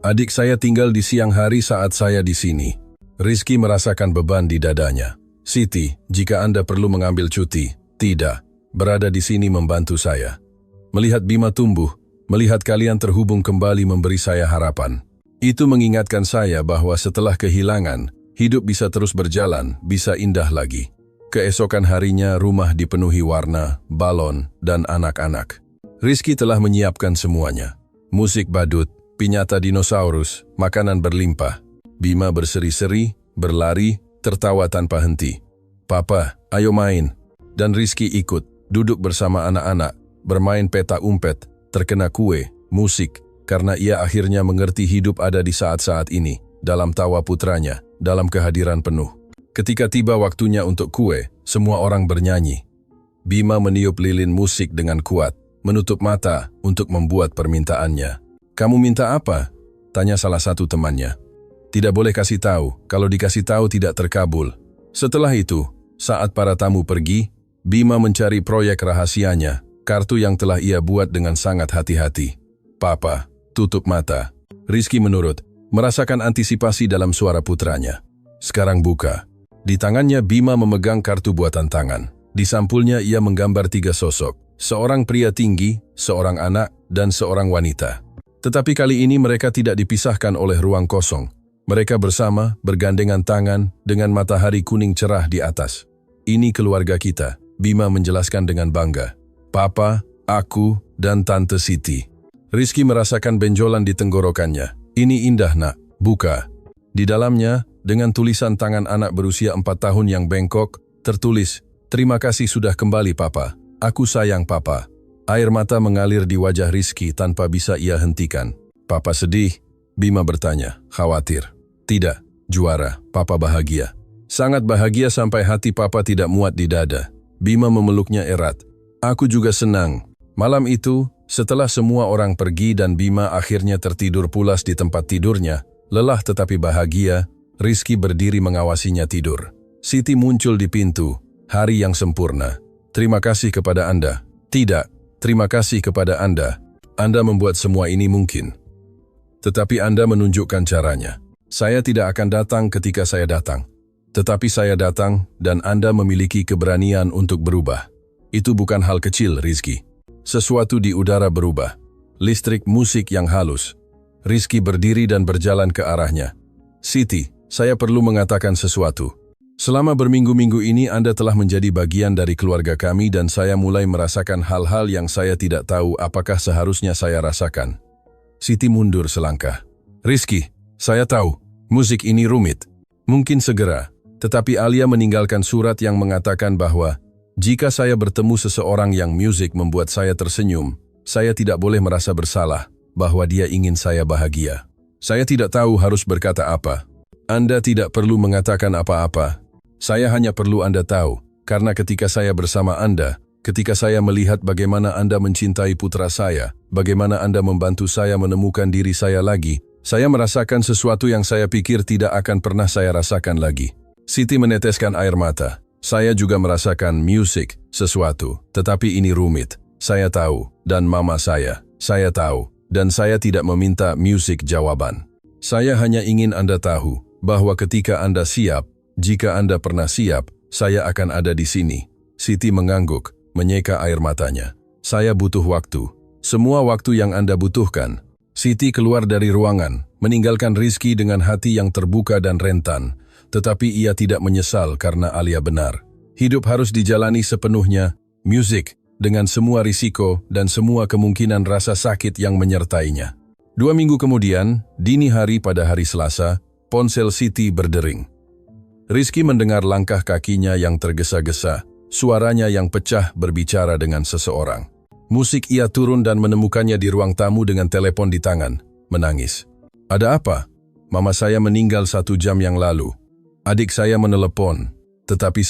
Adik saya tinggal di siang hari saat saya di sini. Rizky merasakan beban di dadanya. Siti, jika Anda perlu mengambil cuti, tidak. Berada di sini membantu saya. Melihat Bima tumbuh, melihat kalian terhubung kembali memberi saya harapan. Itu mengingatkan saya bahwa setelah kehilangan, hidup bisa terus berjalan, bisa indah lagi. Keesokan harinya rumah dipenuhi warna, balon, dan anak-anak. Rizky telah menyiapkan semuanya. Musik badut, pinyata dinosaurus, makanan berlimpah. Bima berseri-seri, berlari, tertawa tanpa henti. Papa, ayo main. Dan Rizky ikut, duduk bersama anak-anak, bermain peta umpet, terkena kue, musik, karena ia akhirnya mengerti hidup ada di saat-saat ini, dalam tawa putranya, dalam kehadiran penuh. Ketika tiba waktunya untuk kue, semua orang bernyanyi. Bima meniup lilin musik dengan kuat, menutup mata untuk membuat permintaannya. Kamu minta apa? Tanya salah satu temannya. Tidak boleh kasih tahu, kalau dikasih tahu tidak terkabul. Setelah itu, saat para tamu pergi, Bima mencari proyek rahasianya, kartu yang telah ia buat dengan sangat hati-hati. Papa, tutup mata. Rizky menurut, merasakan antisipasi dalam suara putranya. Sekarang buka. Di tangannya Bima memegang kartu buatan tangan. Di sampulnya ia menggambar 3 sosok. Seorang pria tinggi, seorang anak, dan seorang wanita. Tetapi kali ini mereka tidak dipisahkan oleh ruang kosong. Mereka bersama, bergandengan tangan, dengan matahari kuning cerah di atas. Ini keluarga kita, Bima menjelaskan dengan bangga. Papa, aku, dan Tante Siti. Rizky merasakan benjolan di tenggorokannya. Ini indah, nak. Buka. Di dalamnya, dengan tulisan tangan anak berusia 4 tahun yang bengkok, tertulis, terima kasih sudah kembali, Papa. Aku sayang Papa. Air mata mengalir di wajah Rizky tanpa bisa ia hentikan. Papa sedih? Bima bertanya, khawatir. Tidak, juara, Papa bahagia. Sangat bahagia sampai hati Papa tidak muat di dada. Bima memeluknya erat. Aku juga senang. Malam itu, Setelah semua orang pergi dan Bima akhirnya tertidur pulas di tempat tidurnya, lelah tetapi bahagia, Rizky berdiri mengawasinya tidur. Siti muncul di pintu, hari yang sempurna. Terima kasih kepada Anda. Tidak, terima kasih kepada Anda. Anda membuat semua ini mungkin. Tetapi Anda menunjukkan caranya. Saya tidak akan datang ketika saya datang. Tetapi saya datang dan Anda memiliki keberanian untuk berubah. Itu bukan hal kecil, Rizky. Sesuatu di udara berubah. Listrik musik yang halus. Rizky berdiri dan berjalan ke arahnya. Siti, saya perlu mengatakan sesuatu. Selama berminggu-minggu ini Anda telah menjadi bagian dari keluarga kami dan saya mulai merasakan hal-hal yang saya tidak tahu apakah seharusnya saya rasakan. Siti mundur selangkah. Rizky, saya tahu, musik ini rumit. Mungkin segera, tetapi Alia meninggalkan surat yang mengatakan bahwa jika saya bertemu seseorang yang musik membuat saya tersenyum, saya tidak boleh merasa bersalah bahwa dia ingin saya bahagia. Saya tidak tahu harus berkata apa. Anda tidak perlu mengatakan apa-apa. Saya hanya perlu Anda tahu, karena ketika saya bersama Anda, ketika saya melihat bagaimana Anda mencintai putra saya, bagaimana Anda membantu saya menemukan diri saya lagi, saya merasakan sesuatu yang saya pikir tidak akan pernah saya rasakan lagi. Siti meneteskan air mata. Saya juga merasakan musik, sesuatu, tetapi ini rumit. Saya tahu, dan mama saya tahu, dan saya tidak meminta musik jawaban. Saya hanya ingin Anda tahu, bahwa ketika Anda siap, jika Anda pernah siap, saya akan ada di sini. Siti mengangguk, menyeka air matanya. Saya butuh waktu. Semua waktu yang Anda butuhkan. Siti keluar dari ruangan, meninggalkan Rizky dengan hati yang terbuka dan rentan. Tetapi ia tidak menyesal karena Alia benar. Hidup harus dijalani sepenuhnya, musik, dengan semua risiko dan semua kemungkinan rasa sakit yang menyertainya. 2 minggu kemudian, dini hari pada hari Selasa, ponsel Siti berdering. Rizky mendengar langkah kakinya yang tergesa-gesa, suaranya yang pecah berbicara dengan seseorang. Musik ia turun dan menemukannya di ruang tamu dengan telepon di tangan, menangis. Ada apa? Mama saya meninggal 1 jam yang lalu. Adik saya menelepon, tetapi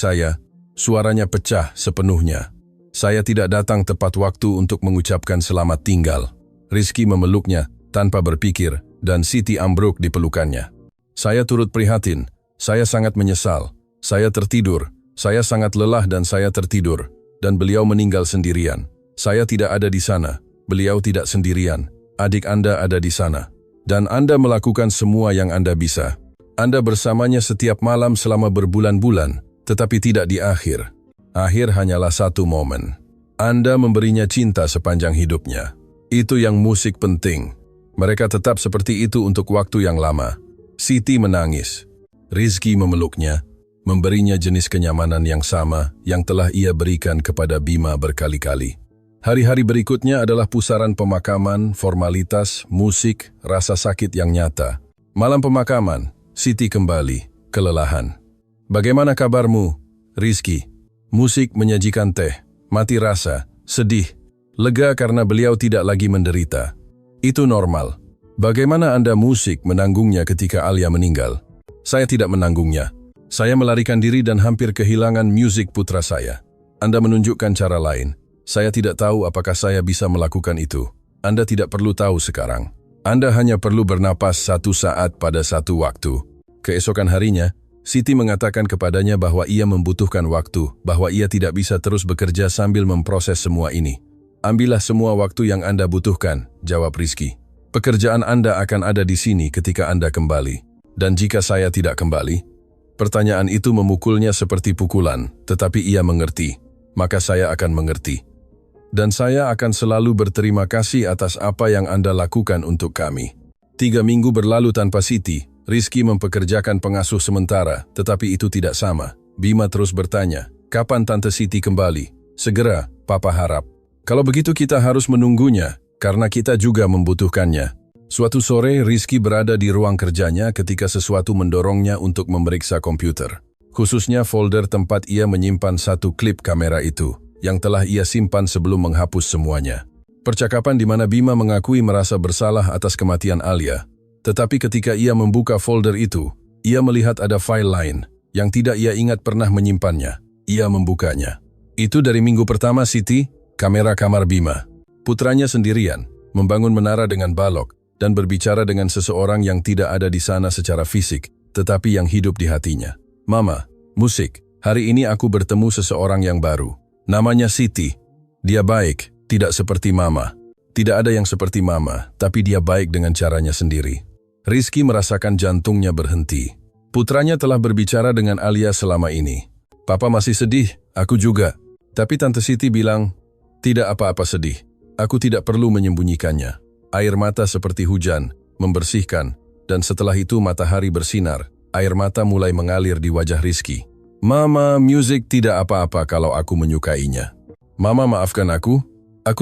suaranya pecah sepenuhnya. Saya tidak datang tepat waktu untuk mengucapkan selamat tinggal. Rizky memeluknya tanpa berpikir dan Siti ambruk di pelukannya. Saya turut prihatin, saya sangat menyesal. Saya tertidur, saya sangat lelah dan saya tertidur. Dan beliau meninggal sendirian. Saya tidak ada di sana, beliau tidak sendirian. Adik Anda ada di sana. Dan Anda melakukan semua yang Anda bisa. Anda bersamanya setiap malam selama berbulan-bulan, tetapi tidak di akhir. Akhir hanyalah satu momen. Anda memberinya cinta sepanjang hidupnya. Itu yang musik penting. Mereka tetap seperti itu untuk waktu yang lama. Siti menangis. Rizky memeluknya, memberinya jenis kenyamanan yang sama yang telah ia berikan kepada Bima berkali-kali. Hari-hari berikutnya adalah pusaran pemakaman, formalitas, musik, rasa sakit yang nyata. Malam pemakaman, Siti kembali, kelelahan. Bagaimana kabarmu, Rizky? Musik menyajikan teh, mati rasa, sedih, lega karena beliau tidak lagi menderita. Itu normal. Bagaimana Anda musik menanggungnya ketika Alia meninggal? Saya tidak menanggungnya. Saya melarikan diri dan hampir kehilangan musik putra saya. Anda menunjukkan cara lain. Saya tidak tahu apakah saya bisa melakukan itu. Anda tidak perlu tahu sekarang. Anda hanya perlu bernapas 1 saat pada 1 waktu. Keesokan harinya, Siti mengatakan kepadanya bahwa ia membutuhkan waktu, bahwa ia tidak bisa terus bekerja sambil memproses semua ini. Ambillah semua waktu yang Anda butuhkan, jawab Rizky. Pekerjaan Anda akan ada di sini ketika Anda kembali. Dan jika saya tidak kembali? Pertanyaan itu memukulnya seperti pukulan, tetapi ia mengerti. Maka saya akan mengerti. Dan saya akan selalu berterima kasih atas apa yang Anda lakukan untuk kami. 3 minggu berlalu tanpa Siti. Rizky mempekerjakan pengasuh sementara, tetapi itu tidak sama. Bima terus bertanya, kapan Tante Siti kembali? Segera, Papa harap. Kalau begitu kita harus menunggunya, karena kita juga membutuhkannya. Suatu sore, Rizky berada di ruang kerjanya ketika sesuatu mendorongnya untuk memeriksa komputer. Khususnya folder tempat ia menyimpan 1 klip kamera itu, yang telah ia simpan sebelum menghapus semuanya. Percakapan di mana Bima mengakui merasa bersalah atas kematian Alia. Tetapi ketika ia membuka folder itu, ia melihat ada file lain, yang tidak ia ingat pernah menyimpannya. Ia membukanya. Itu dari minggu pertama Siti, kamera kamar Bima. Putranya sendirian, membangun menara dengan balok, dan berbicara dengan seseorang yang tidak ada di sana secara fisik, tetapi yang hidup di hatinya. Mama, musik, hari ini aku bertemu seseorang yang baru. Namanya Siti. Dia baik, tidak seperti Mama. Tidak ada yang seperti Mama, tapi dia baik dengan caranya sendiri. Rizky merasakan jantungnya berhenti. Putranya telah berbicara dengan Alia selama ini. Papa masih sedih, aku juga. Tapi Tante Siti bilang, tidak apa-apa sedih. Aku tidak perlu menyembunyikannya. Air mata seperti hujan, membersihkan, dan setelah itu matahari bersinar. Air mata mulai mengalir di wajah Rizky. Mama, musik tidak apa-apa kalau aku menyukainya. Mama, maafkan aku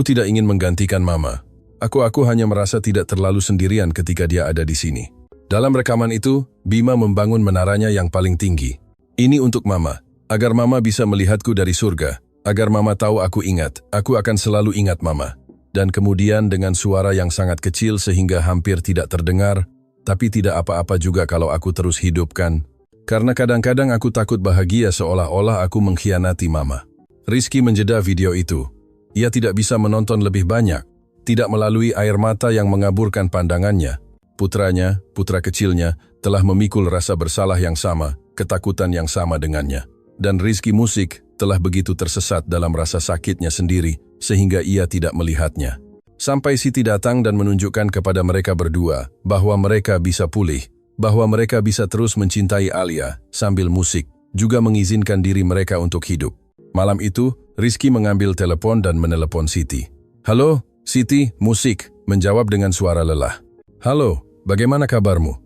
tidak ingin menggantikan Mama. Aku hanya merasa tidak terlalu sendirian ketika dia ada di sini. Dalam rekaman itu, Bima membangun menaranya yang paling tinggi. Ini untuk Mama, agar Mama bisa melihatku dari surga, agar Mama tahu aku ingat, aku akan selalu ingat Mama. Dan kemudian dengan suara yang sangat kecil sehingga hampir tidak terdengar, tapi tidak apa-apa juga kalau aku terus hidupkan. Karena kadang-kadang aku takut bahagia seolah-olah aku mengkhianati Mama. Rizky menjeda video itu. Ia tidak bisa menonton lebih banyak, tidak melalui air mata yang mengaburkan pandangannya. Putranya, putra kecilnya, telah memikul rasa bersalah yang sama, ketakutan yang sama dengannya. Dan Rizky musik telah begitu tersesat dalam rasa sakitnya sendiri, sehingga ia tidak melihatnya. Sampai Siti datang dan menunjukkan kepada mereka berdua bahwa mereka bisa pulih, bahwa mereka bisa terus mencintai Alia sambil musik, juga mengizinkan diri mereka untuk hidup. Malam itu, Rizky mengambil telepon dan menelepon Siti. Halo, Siti, musik, menjawab dengan suara lelah. Halo, bagaimana kabarmu?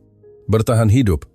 Bertahan hidup.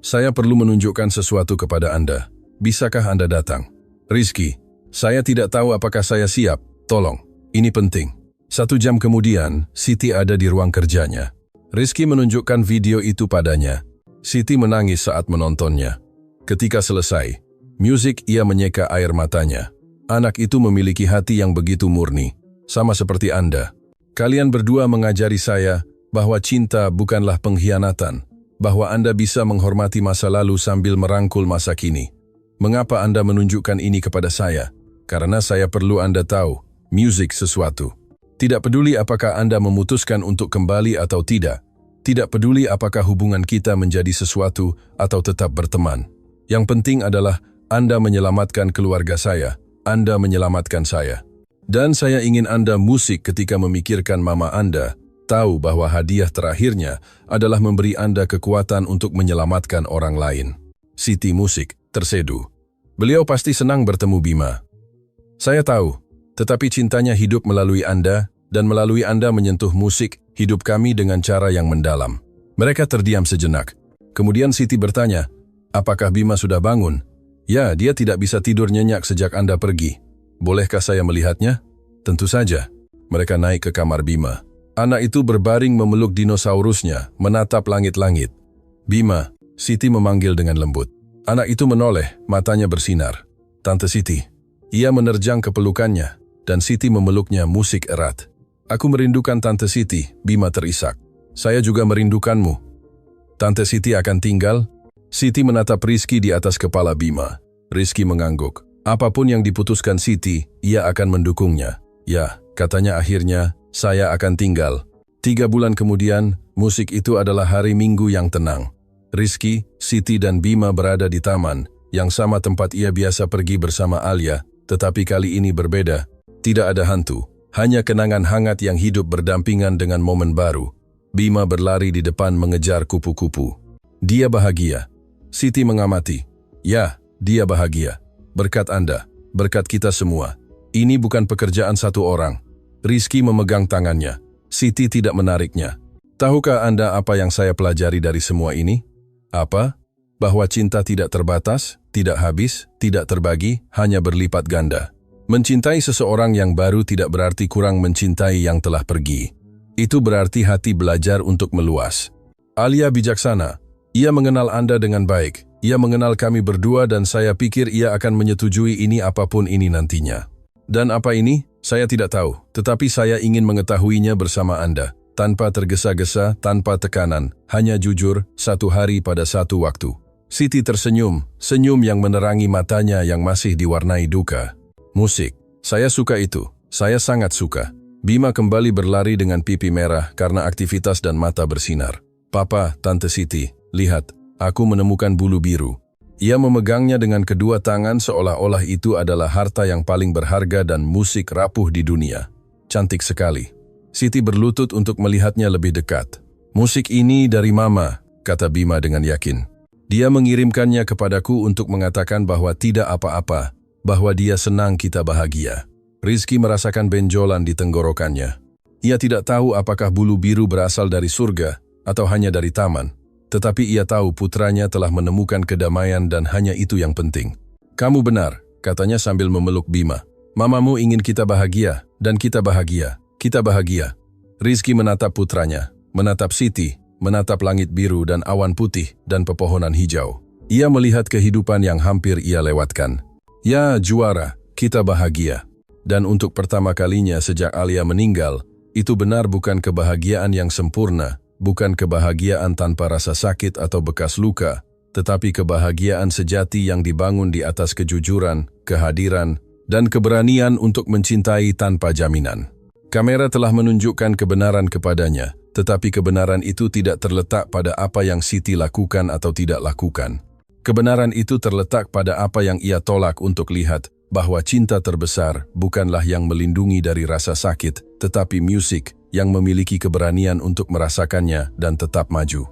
Saya perlu menunjukkan sesuatu kepada Anda. Bisakah Anda datang? Rizky, saya tidak tahu apakah saya siap. Tolong, ini penting. 1 jam kemudian, Siti ada di ruang kerjanya. Rizky menunjukkan video itu padanya. Siti menangis saat menontonnya. Ketika selesai, musik ia menyeka air matanya. Anak itu memiliki hati yang begitu murni, sama seperti Anda. Kalian berdua mengajari saya bahwa cinta bukanlah pengkhianatan, bahwa Anda bisa menghormati masa lalu sambil merangkul masa kini. Mengapa Anda menunjukkan ini kepada saya? Karena saya perlu Anda tahu, musik sesuatu. Tidak peduli apakah Anda memutuskan untuk kembali atau tidak. Tidak peduli apakah hubungan kita menjadi sesuatu atau tetap berteman. Yang penting adalah Anda menyelamatkan keluarga saya. Anda menyelamatkan saya. Dan saya ingin Anda musik ketika memikirkan Mama Anda, tahu bahwa hadiah terakhirnya adalah memberi Anda kekuatan untuk menyelamatkan orang lain. Siti musik, terseduh. Beliau pasti senang bertemu Bima. Saya tahu, tetapi cintanya hidup melalui Anda, dan melalui Anda menyentuh musik, hidup kami dengan cara yang mendalam. Mereka terdiam sejenak. Kemudian Siti bertanya, apakah Bima sudah bangun? Ya, dia tidak bisa tidur nyenyak sejak Anda pergi. Bolehkah saya melihatnya? Tentu saja. Mereka naik ke kamar Bima. Anak itu berbaring memeluk dinosaurusnya, menatap langit-langit. Bima, Siti memanggil dengan lembut. Anak itu menoleh, matanya bersinar. Tante Siti. Ia menerjang ke pelukannya, dan Siti memeluknya musik erat. Aku merindukan Tante Siti, Bima terisak. Saya juga merindukanmu. Tante Siti akan tinggal? Siti menatap Rizky di atas kepala Bima. Rizky mengangguk. Apapun yang diputuskan Siti, ia akan mendukungnya. Ya, katanya akhirnya, saya akan tinggal. 3 bulan kemudian, musik itu adalah hari Minggu yang tenang. Rizky, Siti dan Bima berada di taman, yang sama tempat ia biasa pergi bersama Alia, tetapi kali ini berbeda. Tidak ada hantu, hanya kenangan hangat yang hidup berdampingan dengan momen baru. Bima berlari di depan mengejar kupu-kupu. Dia bahagia. Siti mengamati. Ya, dia bahagia. Berkat Anda, berkat kita semua. Ini bukan pekerjaan satu orang. Rizky memegang tangannya. Siti tidak menariknya. Tahukah Anda apa yang saya pelajari dari semua ini? Apa? Bahwa cinta tidak terbatas, tidak habis, tidak terbagi, hanya berlipat ganda. Mencintai seseorang yang baru tidak berarti kurang mencintai yang telah pergi. Itu berarti hati belajar untuk meluas. Alia bijaksana. Ia mengenal Anda dengan baik. Ia mengenal kami berdua dan saya pikir ia akan menyetujui ini apapun ini nantinya. Dan apa ini? Saya tidak tahu, tetapi saya ingin mengetahuinya bersama Anda. Tanpa tergesa-gesa, tanpa tekanan, hanya jujur, 1 hari pada 1 waktu. Siti tersenyum, senyum yang menerangi matanya yang masih diwarnai duka. Musik. Saya suka itu. Saya sangat suka. Bima kembali berlari dengan pipi merah karena aktivitas dan mata bersinar. Papa, Tante Siti, lihat, aku menemukan bulu biru. Ia memegangnya dengan kedua tangan seolah-olah itu adalah harta yang paling berharga dan musik rapuh di dunia. Cantik sekali. Siti berlutut untuk melihatnya lebih dekat. Musik ini dari Mama, kata Bima dengan yakin. Dia mengirimkannya kepadaku untuk mengatakan bahwa tidak apa-apa, bahwa dia senang kita bahagia. Rizky merasakan benjolan di tenggorokannya. Ia tidak tahu apakah bulu biru berasal dari surga atau hanya dari taman. Tetapi ia tahu putranya telah menemukan kedamaian dan hanya itu yang penting. Kamu benar, katanya sambil memeluk Bima. Mamamu ingin kita bahagia, dan kita bahagia. Kita bahagia. Rizky menatap putranya, menatap Siti, menatap langit biru dan awan putih dan pepohonan hijau. Ia melihat kehidupan yang hampir ia lewatkan. Ya juara, kita bahagia. Dan untuk pertama kalinya sejak Alia meninggal, itu benar bukan kebahagiaan yang sempurna, bukan kebahagiaan tanpa rasa sakit atau bekas luka, tetapi kebahagiaan sejati yang dibangun di atas kejujuran, kehadiran, dan keberanian untuk mencintai tanpa jaminan. Kamera telah menunjukkan kebenaran kepadanya, tetapi kebenaran itu tidak terletak pada apa yang Siti lakukan atau tidak lakukan. Kebenaran itu terletak pada apa yang ia tolak untuk lihat, bahwa cinta terbesar bukanlah yang melindungi dari rasa sakit, tetapi musik yang memiliki keberanian untuk merasakannya dan tetap maju.